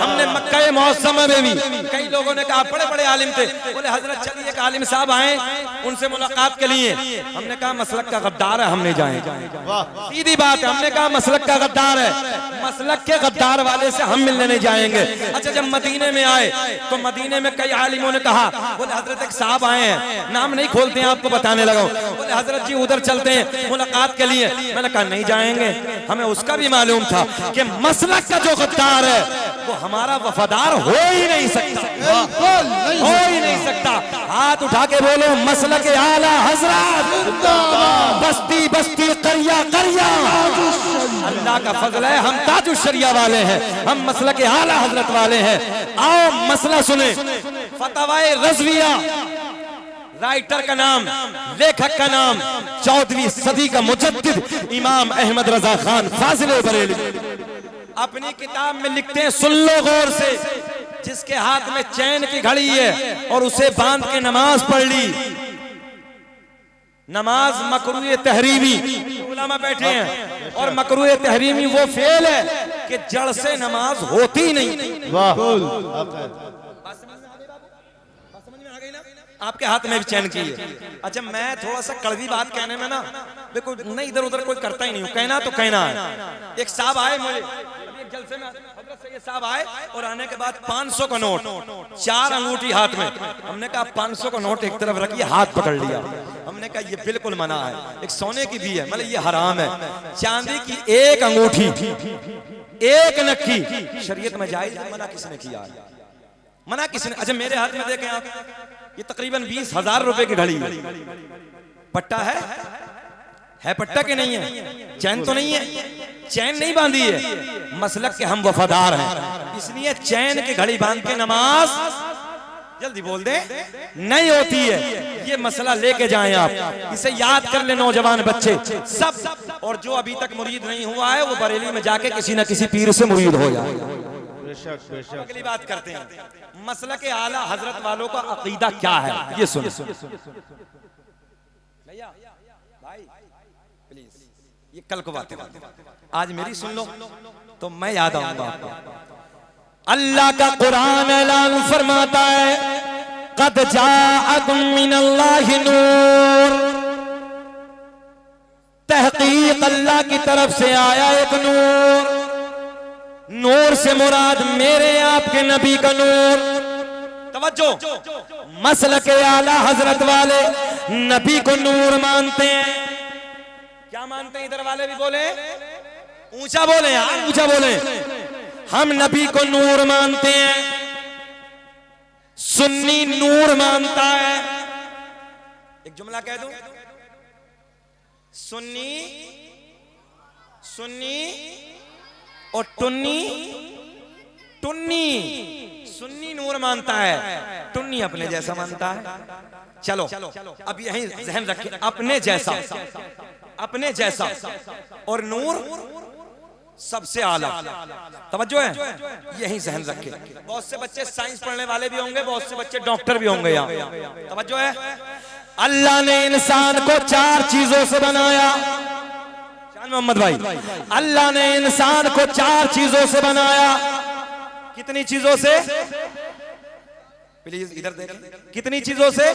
हमने मक्का मौसम में भी कई लोगों ने कहा, बड़े बड़े आलिम थे, बोले हजरत चलिए एक आलिम साहब आए उनसे मुलाकात के लिए। हमने कहा मसलक का गद्दार है, हम नहीं जाएंगे। सीधी बात है, हमने कहा मसलक का गद्दार है, मसलक के गद्दार वाले से हम मिलने नहीं जाएंगे। अच्छा जब मदीने में आए तो मदीने में कई आलिमों ने कहा, बोले हजरत एक साहब आए हैं, नाम नहीं खोलते हैं, आपको बताने लगा। बोले हजरत जी उधर चलते हैं मुलाकात के लिए। मैंने कहा नहीं जाएंगे, हमें उसका भी मालूम था कि मसलक का जो गद्दार है वो हमारा वफादार हो ही नहीं सकता, हो ही नहीं सकता। हाथ उठा के बोलो मसलक आला हजरत, बस्ती बस्ती करिया करिया। अल्लाह का फजल है, हम ताजुल शरिया वाले हैं, हम मसलक आला हजरत वाले हैं। आओ मसला सुने। फतवाए रज़विया, राइटर का नाम, लेखक का नाम, 14वीं सदी का मुजद्दिद इमाम अहमद रजा खान फाजिल बरेली अपनी किताब में लिखते हैं, सुन लो गौर से, जिसके हाथ में चैन की घड़ी है और उसे बांध के नमाज पढ़ ली, नमाज मकरूह तहरीमी, उलमा बैठे हैं, और मकरूह तहरीमी वो फेल है कि जड़ से नमाज होती नहीं। आपके हाथ में भी चैन की है। अच्छा मैं थोड़ा सा कड़वी बात कहने में ना देखो नहीं इधर उधर कोई करता ही नहीं हूँ, कहना तो कहना है। एक साहब आए मुझे एक जलसे में, हजरत से ये साहब आए और आने के बाद 500 का नोट, 4 अंगूठी हाथ में। हमने कहा 500 का नोट एक तरफ रखिए, हाथ पकड़ लिया। हमने कहा ये बिल्कुल मना है, एक सोने की भी है, मतलब ये हराम है। चांदी की एक अंगूठी, एक नक्की शरीयत में जायज, मना किसने किया? मना किसने? अच्छा मेरे हाथ में देखें आप, ये तकरीबन 20,000 रुपए की घड़ी है। पट्टा है पट्टा के नहीं है? चैन तो नहीं है, चैन नहीं बांधी है। मसलक के हम वफादार हैं, इसलिए चैन की घड़ी बांध के नमाज जल्दी बोल दे नहीं होती है। ये मसला लेके जाएं आप, इसे याद कर ले नौजवान बच्चे सब। और जो अभी तक मुरीद नहीं हुआ है वो बरेली में जाके किसी न किसी पीर से मुरीद हो जाए। अगली बात करते हैं, मसला के आला हजरत वालों का अकीदा क्या है, ये सुनो। भैया भाई प्लीज, ये कल को बातें, आज मेरी सुन लो तो मैं याद आऊंगा आपको। अल्लाह का कुरान ऐलान फरमाता है, कद जाअकुम मिनल्लाहि नूर, तहकीक अल्लाह की तरफ से आया एक नूर। नूर से मुराद मेरे आपके नबी का नूर। तवज्जो, मसलक आला हजरत वाले नबी को नूर मानते हैं। क्या मानते हैं? इधर वाले भी बोले, ऊंचा बोले यार, ऊंचा बोले। हम नबी को नूर मानते हैं। सुन्नी नूर मानता है। एक जुमला कह दूं, सुन्नी सुन्नी और टुन्नी टुन्नी। सुन्नी नूर मानता है, टुन्नी अपने जैसा मानता है। चलो अब यही जहन रखें, अपने जैसा, अपने जैसा और नूर सबसे आला। तवज्जो है, यही जहन रखें। बहुत से बच्चे साइंस पढ़ने वाले भी होंगे, बहुत से बच्चे डॉक्टर भी होंगे यहाँ। तवज्जो है। अल्लाह ने इंसान को 4 चीजों से बनाया। मोहम्मद भाई, अल्लाह ने इंसान को 4 चीजों से बनाया। कितनी चीजों से? प्लीज इधर देखें, कितनी चीजों से?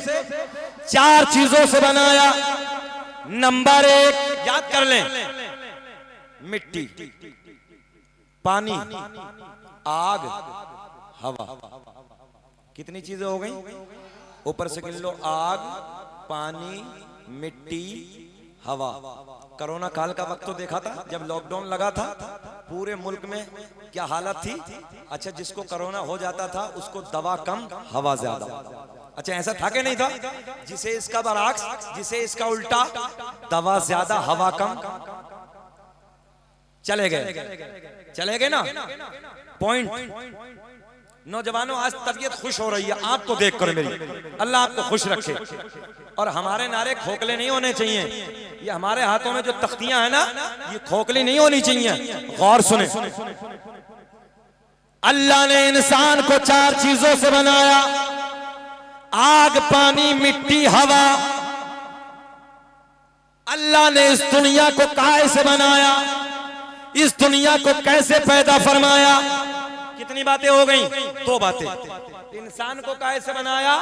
4 चीजों से बनाया। नंबर 1 याद कर लें, मिट्टी, पानी, आग, हवा। कितनी चीजें हो गई? ऊपर से गिन लो, आग, पानी, मिट्टी, हवा। कोरोना काल का वक्त तो देखा था, जब लॉकडाउन लगा था पूरे मुल्क में क्या हालत थी। अच्छा, जिसको कोरोना हो जाता था उसको दवा कम, हवा ज्यादा। अच्छा, ऐसा था कि नहीं था? जिसे इसका बरअक्स, जिसे इसका उल्टा, दवा ज्यादा, हवा कम। चले गए ना पॉइंट। नौजवानों, आज तबीयत खुश हो रही है आपको देखकर मेरी। अल्लाह आपको खुश रखे। और हमारे नारे खोखले नहीं होने चाहिए। ये हमारे हाथों में जो तख्तियां है ना, ये खोखली नहीं होनी चाहिए। गौर सुने, अल्लाह ने इंसान को 4 चीजों से बनाया। आग, पानी, मिट्टी, हवा। अल्लाह ने इस दुनिया को काहे से बनाया? इस दुनिया को कैसे पैदा फरमाया? कितनी बातें हो गई? 2 बातें। इंसान को काहे से बनाया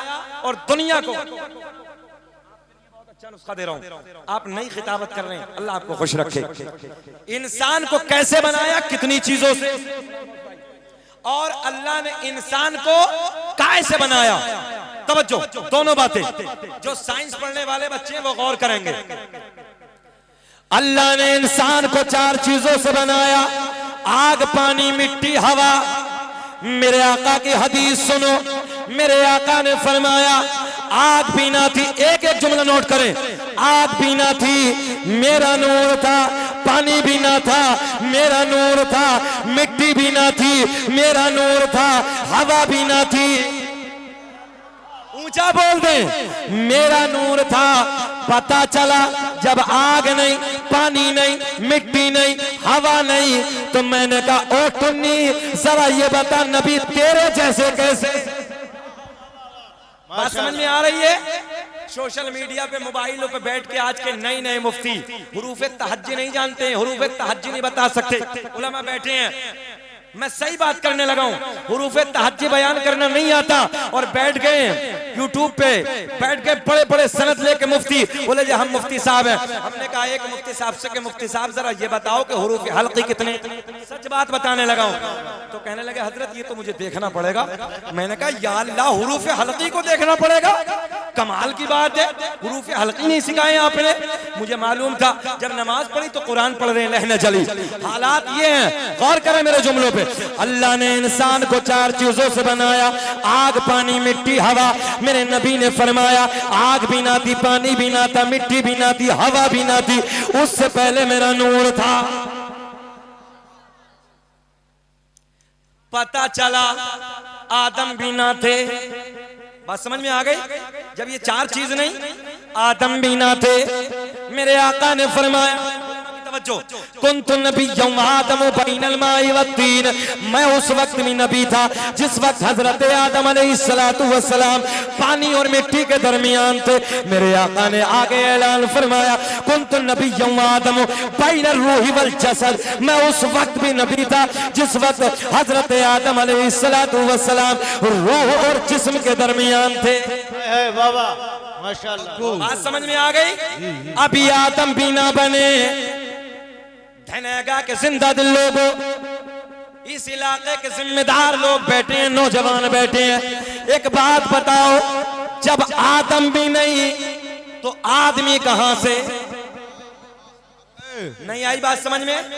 और दुनिया को। बहुत अच्छा नुस्खा दे रहा हूं, आप नई खिताबत कर रहे हैं। अल्लाह आपको खुश रखे। इंसान को कैसे बनाया? कितनी चीजों से। और अल्लाह ने इंसान को काहे से बनाया? तवज्जो, दोनों बातें। जो साइंस पढ़ने वाले बच्चे हैं वो गौर करेंगे। अल्लाह ने इंसान को 4 चीजों से बनाया। आग, पानी, मिट्टी, हवा। मेरे आका की हदीस सुनो। मेरे आका ने फरमाया, आग भी ना थी, एक एक जुमला नोट करें। आग भी ना थी, मेरा नूर था। पानी भी ना था, मेरा नूर था। मिट्टी भी ना थी, मेरा नूर था। हवा भी ना थी, ऊंचा बोल दे, मेरा नूर था। पता चला जब आग नहीं, पानी नहीं, मिट्टी नहीं, हवा नहीं, तो मैंने कहा ओ टुन्नी, जरा ये बता नबी तेरे जैसे कैसे? बात समझ में आ रही है? सोशल मीडिया पे, मोबाइलों पे बैठ के आज के नए नए मुफ्ती हुरूफ तहज्जी नहीं जानते हैं, हुरूफ तहज्जी नहीं बता सकते। उलमा बैठे हैं, मैं सही बात करने लगा हूं, हुरूफ तहज्जी बयान करना नहीं आता और बैठ गए यूट्यूब पे, बैठ गए बड़े बड़े सनद लेके मुफ्ती। बोले जी हम मुफ्ती साहब हैं। हमने कहा एक मुफ्ती साहब से कि मुफ्ती साहब जरा ये बताओ कि हुरूफ हल्की कितने? सच बात बताने लगा हूं तो कहने लगे हजरत ये तो मुझे देखना पड़ेगा। मैंने कहा या अल्लाह, हुरूफ हल्की को देखना पड़ेगा? कमाल की बात है, हुरूफ हल्की नहीं सिखाए आपने। मुझे मालूम था, जब नमाज पढ़ी तो कुरान पढ़ रहे हैं लहना जली। हालात ये हैं, गौर करें मेरे जुमलों पे। अल्लाह ने इंसान को 4 चीजों से बनाया। आग, पानी, मिट्टी, हवा। मेरे नबी ने फरमाया, आग भी ना थी, पानी भी ना था, मिट्टी भी ना थी, हवा भी ना थी, उससे पहले मेरा नूर था। पता चला आदम भी ना थे। बात समझ में आ गई? जब ये 4 चीज नहीं, आदम भी ना थे। मेरे आका ने फरमाया, कुन्तु नबिय्यम आदम बैनल माइ वत्तीन। मैं उस वक्त भी नबी था जिस वक्त हजरत आदम अलैहिस्सलातु वस्सलाम पानी और मिट्टी के दरमियान थे। मेरे आका ने आगे ऐलान फरमाया, कुन्तु नबिय्यम आदम बैनर रूहि वल जसद। मैं उस वक्त भी नबी था जिस वक्त हजरत आदम अलैहिस्सलातु वस्सलाम रूह और जिस्म के दरमियान थे। बाबा माशाअल्लाह, बात समझ में आ गई? अभी आदम भी ना बने। धनेगा के जिंदा दिल लोगों, इस इलाके के जिम्मेदार लोग बैठे हैं, नौजवान बैठे हैं। एक बात बताओ, जब आदम भी नहीं तो आदमी कहां से? नहीं आई बात समझ में?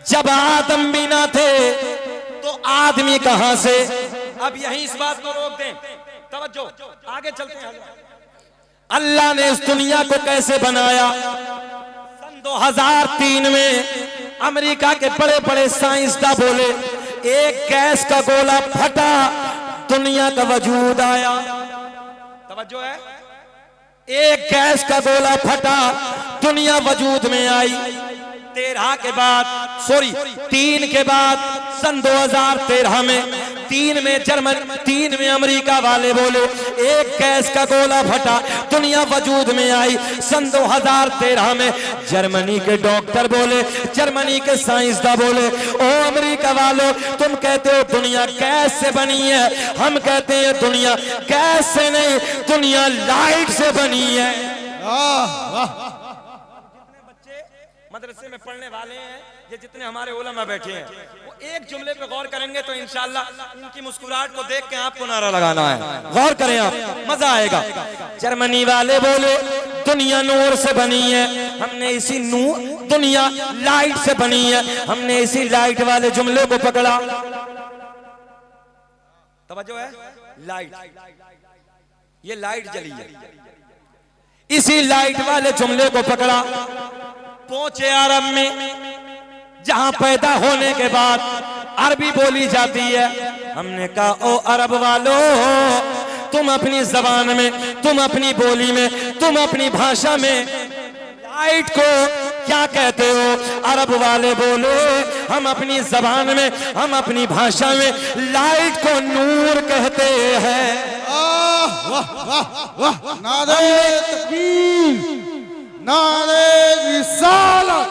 जब आदम भी ना थे तो आदमी कहां से? अब यही इस बात को रोक दें। तवज्जो, आगे चलते हैं। अल्लाह ने इस दुनिया को कैसे बनाया? 2003 में अमेरिका के बड़े बड़े साइंसदान बोले, एक गैस का गोला फटा, दुनिया का वजूद आया। तवज्जो है। एक गैस का गोला फटा, दुनिया वजूद में आई। 13 के बाद 3 के बाद सन 2013 में 3 में जर्मनी 3 में अमेरिका वाले बोले एक गैस का गोला फटा, दुनिया वजूद में आई। सन 2013 में जर्मनी के डॉक्टर बोले, जर्मनी के साइंसदान बोले, ओ अमेरिका वालों तुम कहते हो दुनिया गैस से बनी है, हम कहते हैं दुनिया गैस से नहीं, दुनिया लाइट से बनी है। मदरसे में पढ़ने वाले हैं, ये जितने हमारे उलमा बैठे हैं, वो एक जुमले पे गौर करेंगे तो इंशाअल्लाह उनकी मुस्कुराहट को देख के आपको नारा लगाना है। गौर करें आप, मजा आएगा। जर्मनी वाले बोले दुनिया नूर से बनी है, हमने इसी नूर, दुनिया लाइट से बनी है, हमने इसी लाइट वाले जुमले को पकड़ा। तवज्जो है। लाइट, ये लाइट जली है, इसी लाइट वाले जुमले को पकड़ा। पहुंचे अरब में, जहां पैदा होने के बाद अरबी बोली जाती है। हमने कहा ओ अरब वालों तुम अपनी जबान में, तुम अपनी बोली में, तुम अपनी भाषा में लाइट को क्या कहते हो? अरब वाले बोले हम अपनी जबान में, हम अपनी भाषा में लाइट को नूर कहते हैं। वाह वाह वाह, नारे तकबीर, नारे रिसालत,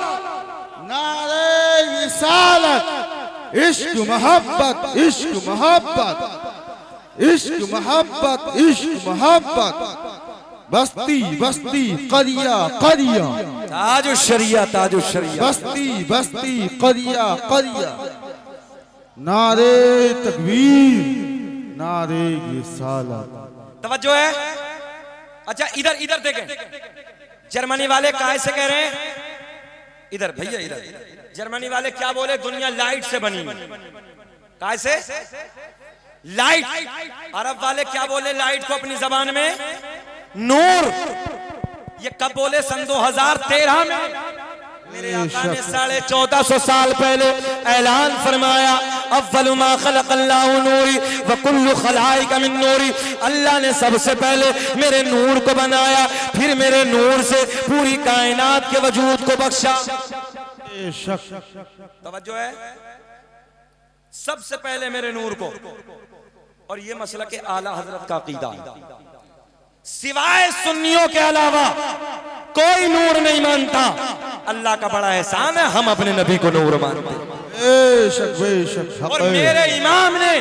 नारे रिसालत, इश्क मोहब्बत, इश्क मोहब्बत, इश्क मोहब्बत, इश्क मोहब्बत, बस्ती बस्ती करिया करिया, ताजु शरिया, ताजु शरिया, बस्ती बस्ती करिया करिया, नारे तकबीर, नारे रिसालत। तवज्जो है। अच्छा इधर इधर देखें, जर्मनी वाले काहे से कह रहे हैं? इधर भैया इधर, जर्मनी वाले क्या बोले? दुनिया लाइट से बनी। काहे से? लाइट। अरब वाले क्या बोले लाइट को अपनी जबान में? नूर। ये कब बोले? सन 2013 में। मेरे आका ने 1450 साल पहले ऐलान फरमाया अव्वलु मा खलक़ल्लाहु नूरी व कुल्लु खलाइक मिन नूरी। अल्लाह ने सबसे पहले मेरे नूर को बनाया, फिर मेरे नूर से पूरी कायनात के वजूद को बख्शा। तवज्जो है। सबसे पहले मेरे नूर को, और ये मसला के आला हजरत का अकीदा है, सिवाय सुन्नियों के अलावा कोई नूर नहीं मानता। अल्लाह का बड़ा एहसान है, हम अपने नबी को नूर मानते हैं। और मेरे इमाम ने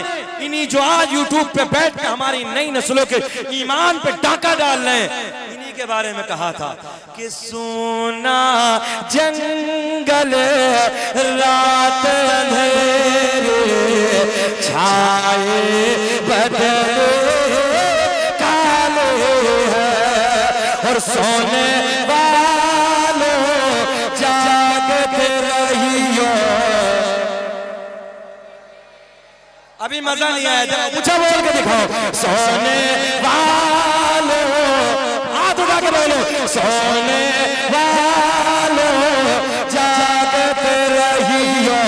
इन्हीं जो आज यूट्यूब पे बैठ के हमारी नई नस्लों के ईमान पे डाका डाल रहे हैं, इन्हीं के बारे में कहा था कि सोना जंगल रात अंधेरे छाए बदले काले हैं, और सोने वालों जागते रहियो। अभी मजा नहीं आया, जब ऊंचा बोल के दिखाओ। सोने वालों, हाथ उठा के बोलो, सोने वालों जागते रहियो।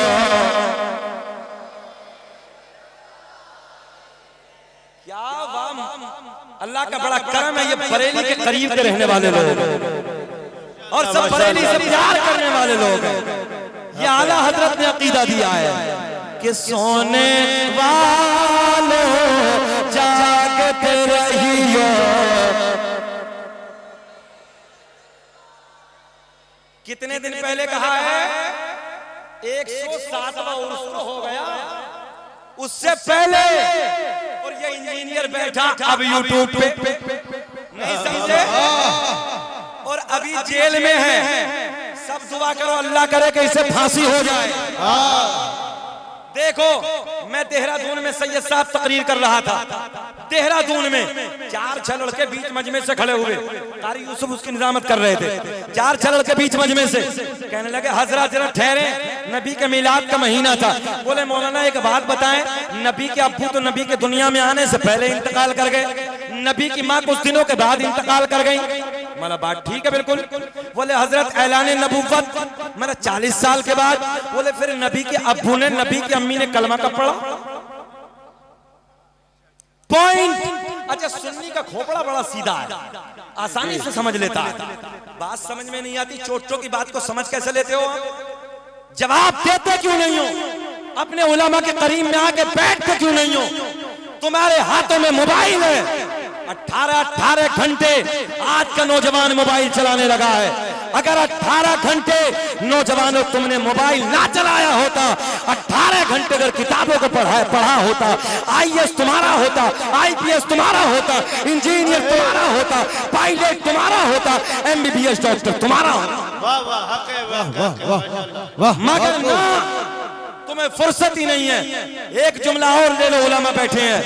क्या वाह, अल्लाह का बड़ा करम है। ये बरेली के करीब के रहने वाले लोग और सब बरेली से प्यार करने वाले लोग हैं। ये आला हजरत ने अकीदा दिया है कि सोने वालों जागते रहियो। कितने दिन पहले कहा है? 107वां उर्स तो हो गया, उससे पहले। और ये इंजीनियर बैठा अब यूट्यूब पे, नहीं समझे, और अभी जेल में है। सब दुआ करो अल्लाह करे कि इसे फांसी हो जाए। देखो मैं देहरादून में सैयद साहब तकरीर कर रहा था, देहरादून में 4 लड़के बीच मजमे से खड़े हुए, कारी यूसुफ उसकी निजामत कर रहे थे। 4 लड़के बीच मजमे से कहने लगे हजरत जरा ठहरे, नबी के मिलाद का महीना था। बोले मौलाना एक बात बताएं, नबी के अब्बू तो नबी के दुनिया में आने से पहले इंतकाल कर गए, नबी की माँ कुछ दिनों के बाद इंतकाल कर गई। मला बात ठीक है बिल्कुल। बोले हजरत ऐलाने नबूवत मेरा 40 साल के बाद। बोले फिर नबी के अब्बू ने, नबी की अम्मी ने कलमा कब पढ़ा? पॉइंट। अच्छा, सुन्नी का खोपड़ा बड़ा सीधा है, आसानी से समझ लेता है, बात समझ में नहीं आती। चोटों की बात को समझ कैसे लेते हो आप? जवाब देते क्यों नहीं हो? अपने उलमा के करीब में आके बैठते क्यों नहीं हो? तुम्हारे हाथों में मोबाइल है, 18 घंटे आज का नौजवान मोबाइल चलाने लगा है। अगर 18 घंटे नौजवानों तुमने मोबाइल ना चलाया होता, 18 घंटे अगर किताबों को पढ़ा होता, IAS तुम्हारा होता, IPS तुम्हारा होता, इंजीनियर तुम्हारा होता, पायलट तुम्हारा होता, MBBS डॉक्टर तुम्हारा होता। वाह वाह, हक है, वाह वाह मगर ना, तुम्हें फुर्सत ही नहीं है। एक जुमला और ले लो, उलमा बैठे हैं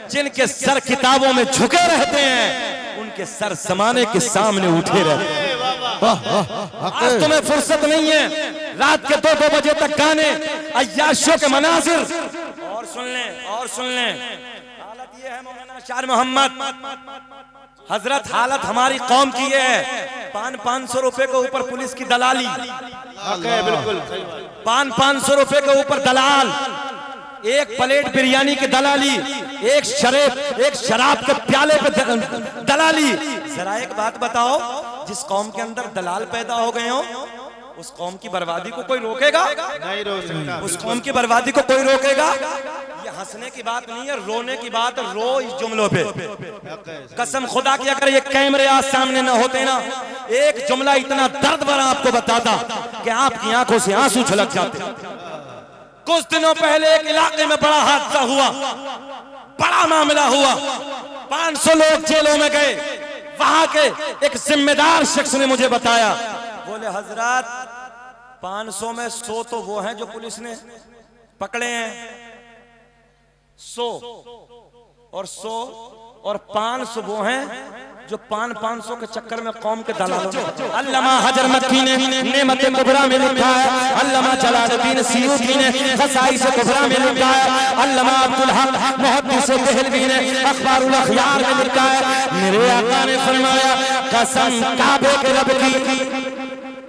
जिनके सर किताबों में झुके रहते हैं, उनके सर जमाने के सामने उठे रहते हैं। आज तुम्हें फुर्सत नहीं है रात के 2-2 बजे तक गाने, अय्याशों के मनाजिर। और सुन लें, और सुन लें, हालत ये है मौलाना शार मोहम्मद हजरत, हालत हमारी कौम की ये है। 500 रुपए के ऊपर पुलिस की दलाली, हक है, बिल्कुल 500 रुपए के ऊपर दलाल, एक प्लेट बिरयानी की दलाली, एक शराब के प्याले पे दलाली। जरा एक बात बताओ, जिस कौम के अंदर दलाल पैदा हो गए हो, उस कौम की बर्बादी को कोई रोकेगा? नहीं रोक सकता। उस कौम की बर्बादी को कोई रोकेगा? ये हंसने की बात नहीं है, रोने की बात है। रो इस जुमलों पे, कसम खुदा की, अगर ये कैमरे आज सामने ना होते ना, एक जुमला इतना दर्द भरा आपको बताता कि आपकी आंखों से आंसू छलक जाते। कुछ दिनों पहले एक इलाके में बड़ा हादसा हुआ, बड़ा मामला हुआ, 500 लोग जेलों में गए। वहां के एक जिम्मेदार शख्स ने मुझे बताया, बोले हजरत 500 में 100 तो वो हैं जो पुलिस ने पकड़े हैं, 100 और 100 और 500 वो हैं जो 500 के चक्कर में कौम के दलालों ने। अल्लामा हजर मक्की ने नेमत कुबरा में लिखा है, अल्लामा जलालुद्दीन सियूती ने खसाइस कुबरा में लिखा है, अल्लामा अब्दुल हक मुहद्दिस देहलवी ने अखबारुल अखयार में लिखा है। मेरे आका ने फरमाया, कसम काबे के रब की,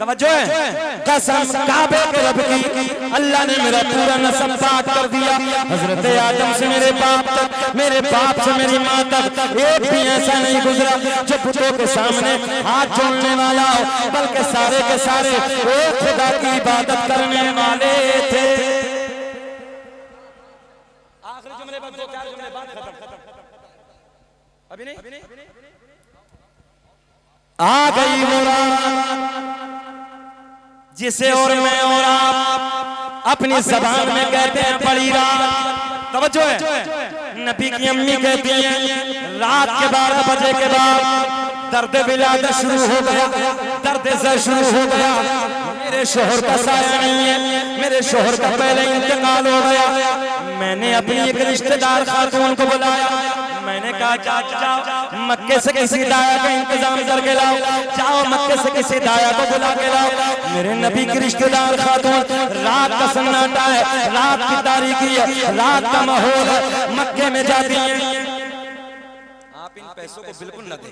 तवज्जो है, कसम काबे के रब की, अल्लाह ने मेरा पूरा नस्ब पाक कर दिया। हजरत आदम से मेरे बाप तक, मेरे बाप से मेरी माँ तक एक भी ऐसा नहीं गुजरा जो पुतों के सामने हाथ जोड़ने वाला हो, बल्कि सारे के सारे एक खुदा की इबादत करने वाले थे। आखिरी जुमले पर 2-4 जुमले बात खत्म। अभी नहीं आ गई वो रात जिसे और मैं और आप अपनी जबान में कहते हैं बड़ी रात। तवज्जो है, नबी की अम्मी कहती हैं, रात के 12 बजे के बाद दर्द विलादत शुरू हो गया, दर्द ज़र शुरू हो गया। मेरे शोहर का साया नहीं है, मेरे शोहर का पहले इंतकाल हो गया। मैंने अपनी एक रिश्तेदार खातून को बुलाया, मैंने कहा जाओ मक्के से किसी दाया का इंतजाम करके लाओ, जाओ मक्के से किसी दाया को बुला के लाओ। मेरे नबी की रिश्तेदार खातून, रात का सन्नाटा है, रात की तारीकी है, रात का माहौल है, मक्के में जाती हैं। आप इन पैसों को बिल्कुल न दें,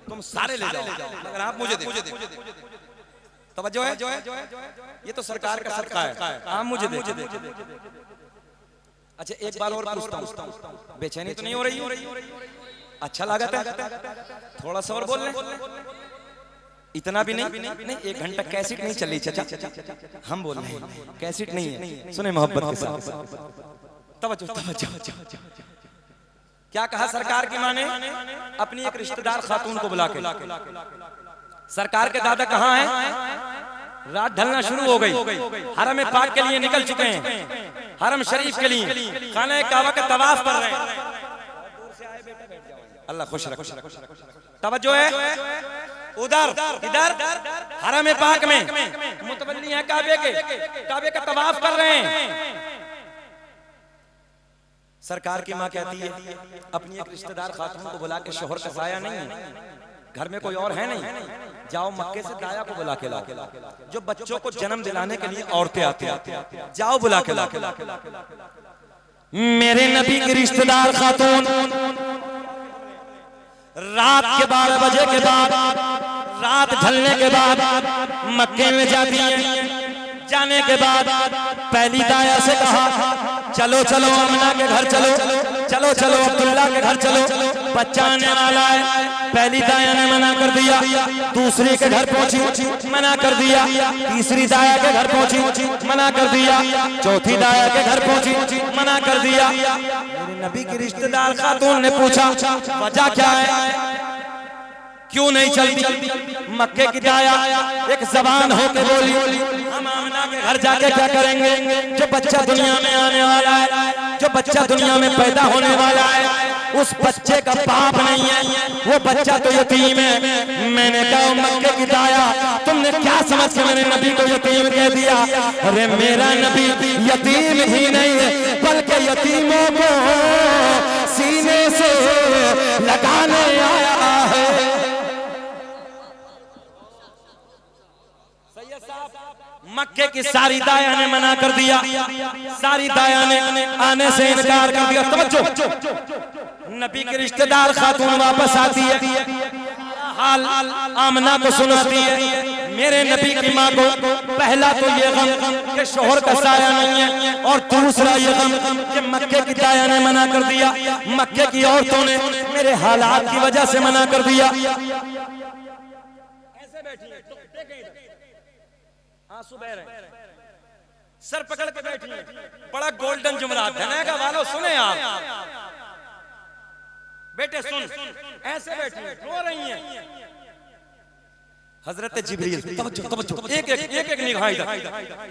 तुम सारे ले जाओ, मगर आप मुझे दे। तवज्जो है, ये तो सरकार का सदका है, आप मुझे दे। अच्छा, एक बार और पूछता हूँ, बेचैनी तो नहीं हो रही? अच्छा लागत है? थोड़ा सा और बोल लें। इतना भी नहीं, 1 घंटा कैसेट नहीं चली चाचा, हम बोल रहे हैं कैसेट नहीं है, सुने मोहब्बत के साथ। तवज्जो। क्या कहा सरकार की माने? अपनी एक रिश्तेदार खातून को बुला के, सरकार के दादा कहाँ हैं? रात ढलना शुरू हो गई, हरम पाक के लिए निकल चुके हैं, हरम शरीफ के लिए खाने काबा का तवाफ कर रहे हैं। अल्लाह खुश रखे। तवज्जो है, उधर इधर हरम पाक में मुतवल्ली है काबे का तवाफ कर रहे हैं। सरकार की माँ कहती है, अपनी एक रिश्तेदार खातून को बुला के, शोहर का साया नहीं है, घर में कोई और है नहीं, जाओ मक्के से दाया को बुला के लाओ, जो बच्चों को जन्म दिलाने के लिए औरतें आती हैं, जाओ बुला के लाओ। मेरे नबी की रिश्तेदार खातून रात के 12 बजे के बाद, रात ढलने के बाद मक्के में जाती हैं। जाने के बाद पहली दाया से कहा, चलो चलो अमना के घर चलो, चलो चलो अब्दुल्ला के घर चलो, बच्चा आने वाला है। पहली दाया ने मना कर दिया, दूसरी के घर पहुंची, मना कर दिया, तीसरी दाया के घर पहुंची, मना कर दिया, चौथी दाया के घर पहुंची, मना कर दिया। मेरे नबी की रिश्तेदार खातून ने पूछा वजह क्या है, क्यों नहीं चलती? मक्के की दाया एक जबान होके बोली, हम आमना के घर जाके क्या करेंगे? जो बच्चा दुनिया में आने वाला है, जो बच्चा दुनिया में पैदा होने वाला है, उस बच्चे का बाप नहीं है, वो बच्चा तो यतीम है। मैंने कहा मक्के की दाया तुमने क्या समझ के मेरे नबी को यतीम कह दिया? अरे मेरा नबी यतीम ही नहीं है, बल्कि यतीमों को सीने से लगाने आया है। मक्के की सारी दाया ने मना कर दिया, सारी दाया ने आने से इनकार कर दिया। तवज्जो, नबी के रिश्तेदार खातून वापस आती है, हाल आमना को सुनाती है। मेरे नबी की माँ को पहला तो ये गम कि शोहर का साया नहीं है, और दूसरा ये गम कि मक्के की दाया ने मना कर दिया, मक्के की औरतों ने मेरे हालात की वजह से मना कर दिया। ऐसे बैठी है, आंसू बह रहे हैं, सर पकड़ के बैठी है। बड़ा गोल्डन जुमला धने का वालों सुने आप, बेटे सुन, ऐसे बैठी है, रो रही हैं। हजरत जिब्रील, तवज्जो तवज्जो, एक एक निगाह इधर।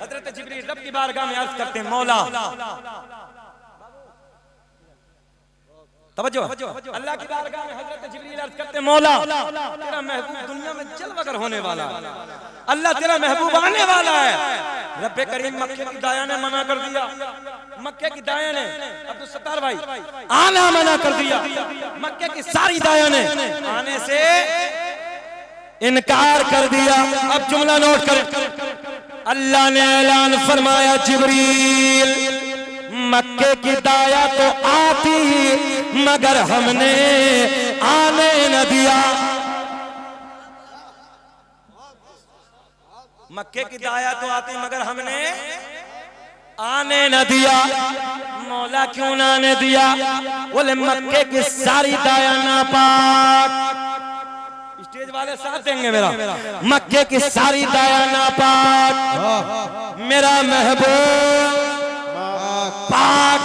हजरत जिब्रील रब की बारगाह में अर्ज करते हैं, मौला, तवज्जो, अल्लाह की बारगाह में हजरत जिब्रील अर्ज करते हैं, मौला तेरा महबूब दुनिया में जलवागर होने वाला है, अल्लाह तेरा महबूब आने वाला है। रब्बे करीम मक्के की दाया ने मना कर दिया, मक्के की दाया ने, अब्दुल सत्तार भाई, आना मना कर दिया। मक्के की सारी दाया ने आने से इनकार कर दिया। अब जुमला नोट करें, अल्लाह ने ऐलान फरमाया, जिब्रील मक्के की दाया तो आती मगर हमने आने न दिया। मक्के की दाया तो आती मगर हमने आने न दिया। मौला क्यों ना आने दिया? बोले मक्के की सारी दाया नापाक। स्टेज वाले साथ देंगे मेरा। मक्के की सारी दाया नापाक, मेरा महबूब पाक,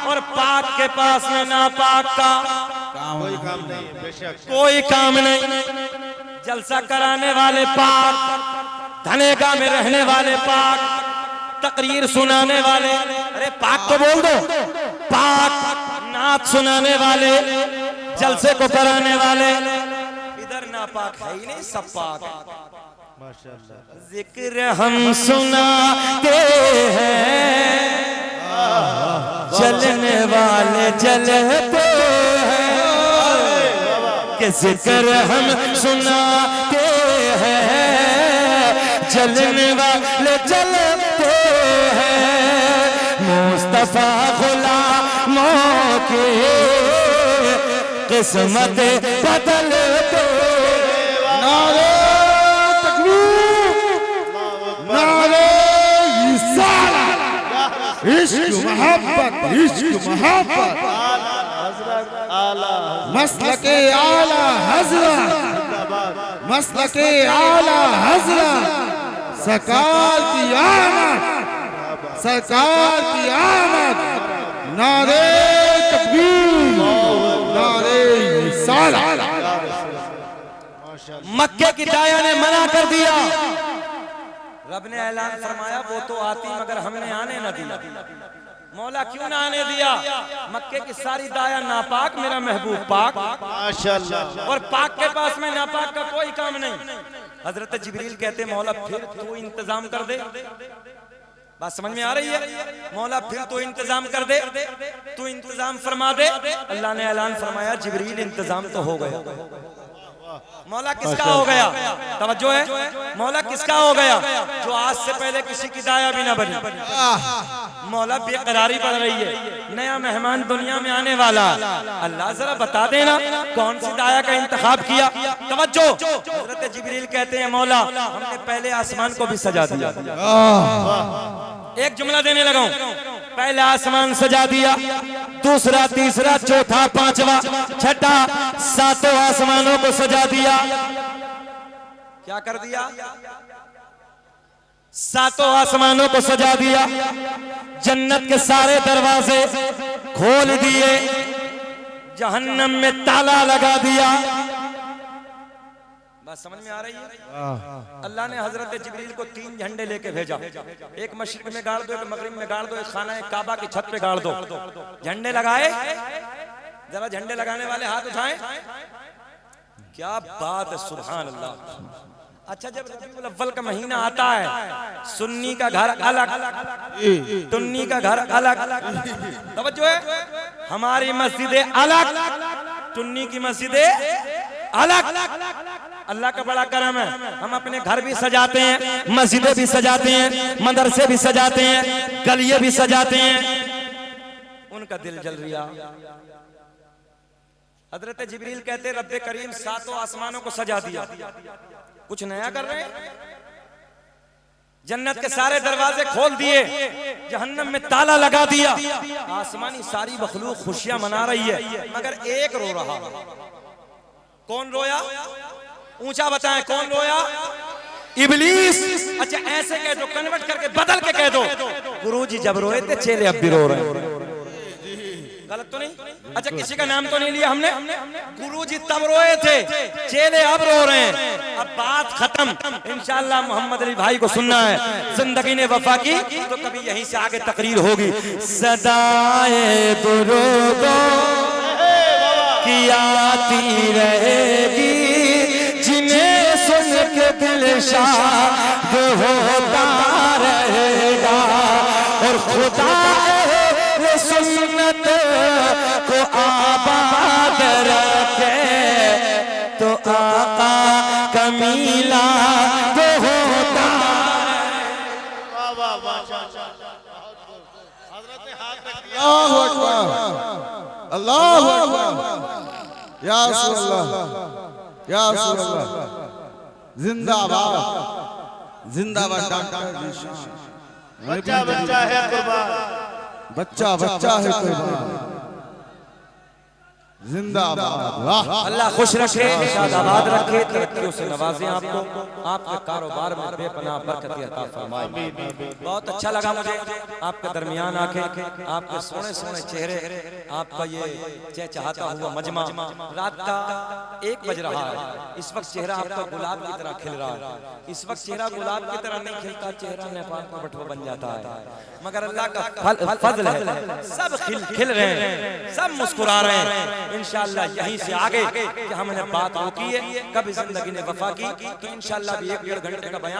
और पाक के पास में नापाक का कोई काम नहीं, बेशक कोई काम नहीं। जलसा कराने वाले पाक, धनेगा में रहने वाले पाक, तकरीर सुनाने वाले, अरे पाक तो बोल दो, पाक नात सुनाने वाले, जलसे को कराने वाले, इधर नापाक है ही नहीं, सब पाक है। माशाअल्लाह। जिक्र हम सुनाते हैं, चलने वाले जलते हैं, कि जिक्र हम सुनाते हैं, चलने वाले जलते हैं। मुस्तफा गुलामों की किस्मत बदलते। नारे तकबीर, नारे रिसालत, इश्क मोहब्बत, इश्क मोहब्बत, मसलके आला हज़रत, मसलके आला हज़रत, सरकार की आमद, सरकार की आमद। नारे तकबीर, नारे रिसालत। मक्के की दाया ने मना कर दिया। रब ने ऐलान फरमाया, वो तो आती मगर हमने आने न दिया। मौला क्यों ना आने दिया? मक्के की सारी दाया नापाक, मेरा महबूब पाक, माशाअल्लाह। और पाक के पास में नापाक का कोई काम नहीं। हजरत जिब्रील कहते, मौला फिर तू इंतजाम कर दे। बात समझ में आ रही है? मौला फिर तो इंतजाम कर दे, तू इंतजाम फरमा दे। अल्लाह ने ऐलान फरमाया, जिब्रील इंतजाम तो हो गया। मौला किसका हो गया? तवज्जो है, मौला किसका हो गया? जो आज से पहले किसी की दाया भी ना बनी। मौला बेकरारी बढ़ रही है, नया मेहमान दुनिया में आने वाला। अल्लाह जरा बता देना कौन सी दाया का इंतखाब किया। तवज्जो, हजरत जिब्रील कहते हैं, मौला हमने पहले आसमान को भी सजा दिया। एक जुमला देने लगा हूं, पहला आसमान सजा दिया, दूसरा, तीसरा, चौथा, पांचवा, छठा, सातों आसमानों को सजा दिया। क्या कर दिया? सातों आसमानों को सजा दिया। जन्नत के सारे दरवाजे खोल दिए, जहन्नम में ताला लगा दिया। बात समझ में आ रही है? अल्लाह ने हजरत जिब्रील को 3 झंडे लेके भेजा, एक मशरिक में गाड़ दो, एक मगरिब में गाड़ दो, एक खाना काबा की छत पे गाड़ दो। झंडे लगाए, जरा झंडे लगाने वाले हाथ उठाएं। क्या बात है, सुभान अल्लाह। अच्छा, जब रबीउल अव्वल का महीना आता है, सुन्नी का घर अलग, टुन्नी का घर अलग, तवज्जो है, हमारी मस्जिदें अलग, टुन्नी की मस्जिदें अलग। अल्लाह का बड़ा करम है, हम अपने घर भी सजाते हैं, मस्जिदें भी सजाते हैं, मदरसे भी सजाते हैं, गलिये भी सजाते हैं। उनका दिल जल रिया। हजरत जिब्रील कहते, रब्बे करीम सातों आसमानों को सजा दिया, कुछ नया कर रहे हैं। जन्नत के सारे दरवाजे खोल दिए, जहन्नम में ताला लगा दिया। आसमानी सारी मखलूक खुशियां मना रही है, मगर एक रो रहा। कौन रोया? ऊंचा बताएं, कौन रोया? इब्लीस। अच्छा, ऐसे कह दो, कन्वर्ट करके बदल के कह दो, गुरुजी जब रोए थे, चेले अब भी रो रहे हैं। गलत तो नहीं? अच्छा, किसी का नाम तो नहीं लिया हमने? गुरुजी तब रोए थे, चेले अब रो रहे हैं। अब बात खत्म। इंशाअल्लाह मोहम्मद अली भाई को सुनना है, जिंदगी ने वफा की तो कभी यहीं से आगे तकरीर होगी। सदाए दुरूदो की आती रहेगी, जिन्हें सुन के दिल शाद होता रहेगा। और खुदा सुन्नत को आबाद रखे तो आका कमीला तो होता। अल्लाहु अकबर, अल्लाहु अकबर, या रसूलल्लाह, या रसूलल्लाह। जिंदाबाद, जिंदाबाद डॉक्टर जी शान। बच्चा बच्चा है कुर्बान, बच्चा बच्चा है कुर्बान। जिंदाबाद। वाह, अल्लाह खुश रखे, शादाबाद रखे, तरक्कियों से नवाजे आपको, आपके कारोबार में बेपनाह बरकत अता फरमाए। बहुत अच्छा लगा मुझे आपके दरमियान आके, आपके सोने सोने चेहरे, आपका ये चहचहाता हुआ मजमा। रात का 1 बज रहा है, इस वक्त चेहरा आपका गुलाब की तरह खिल रहा है। इस वक्त चेहरा गुलाब की तरह नहीं खिलता, चेहरा नेपाल का बटवा बन जाता है, मगर अल्लाह का फजल है, सब खिल रहे हैं, सब मुस्कुरा रहे हैं। इंशाअल्लाह यहीं से आगे कि हमने बात रोकी है, कभी जिंदगी ने वफा की तो इंशाअल्लाह भी 1-1.5 घंटे का बयान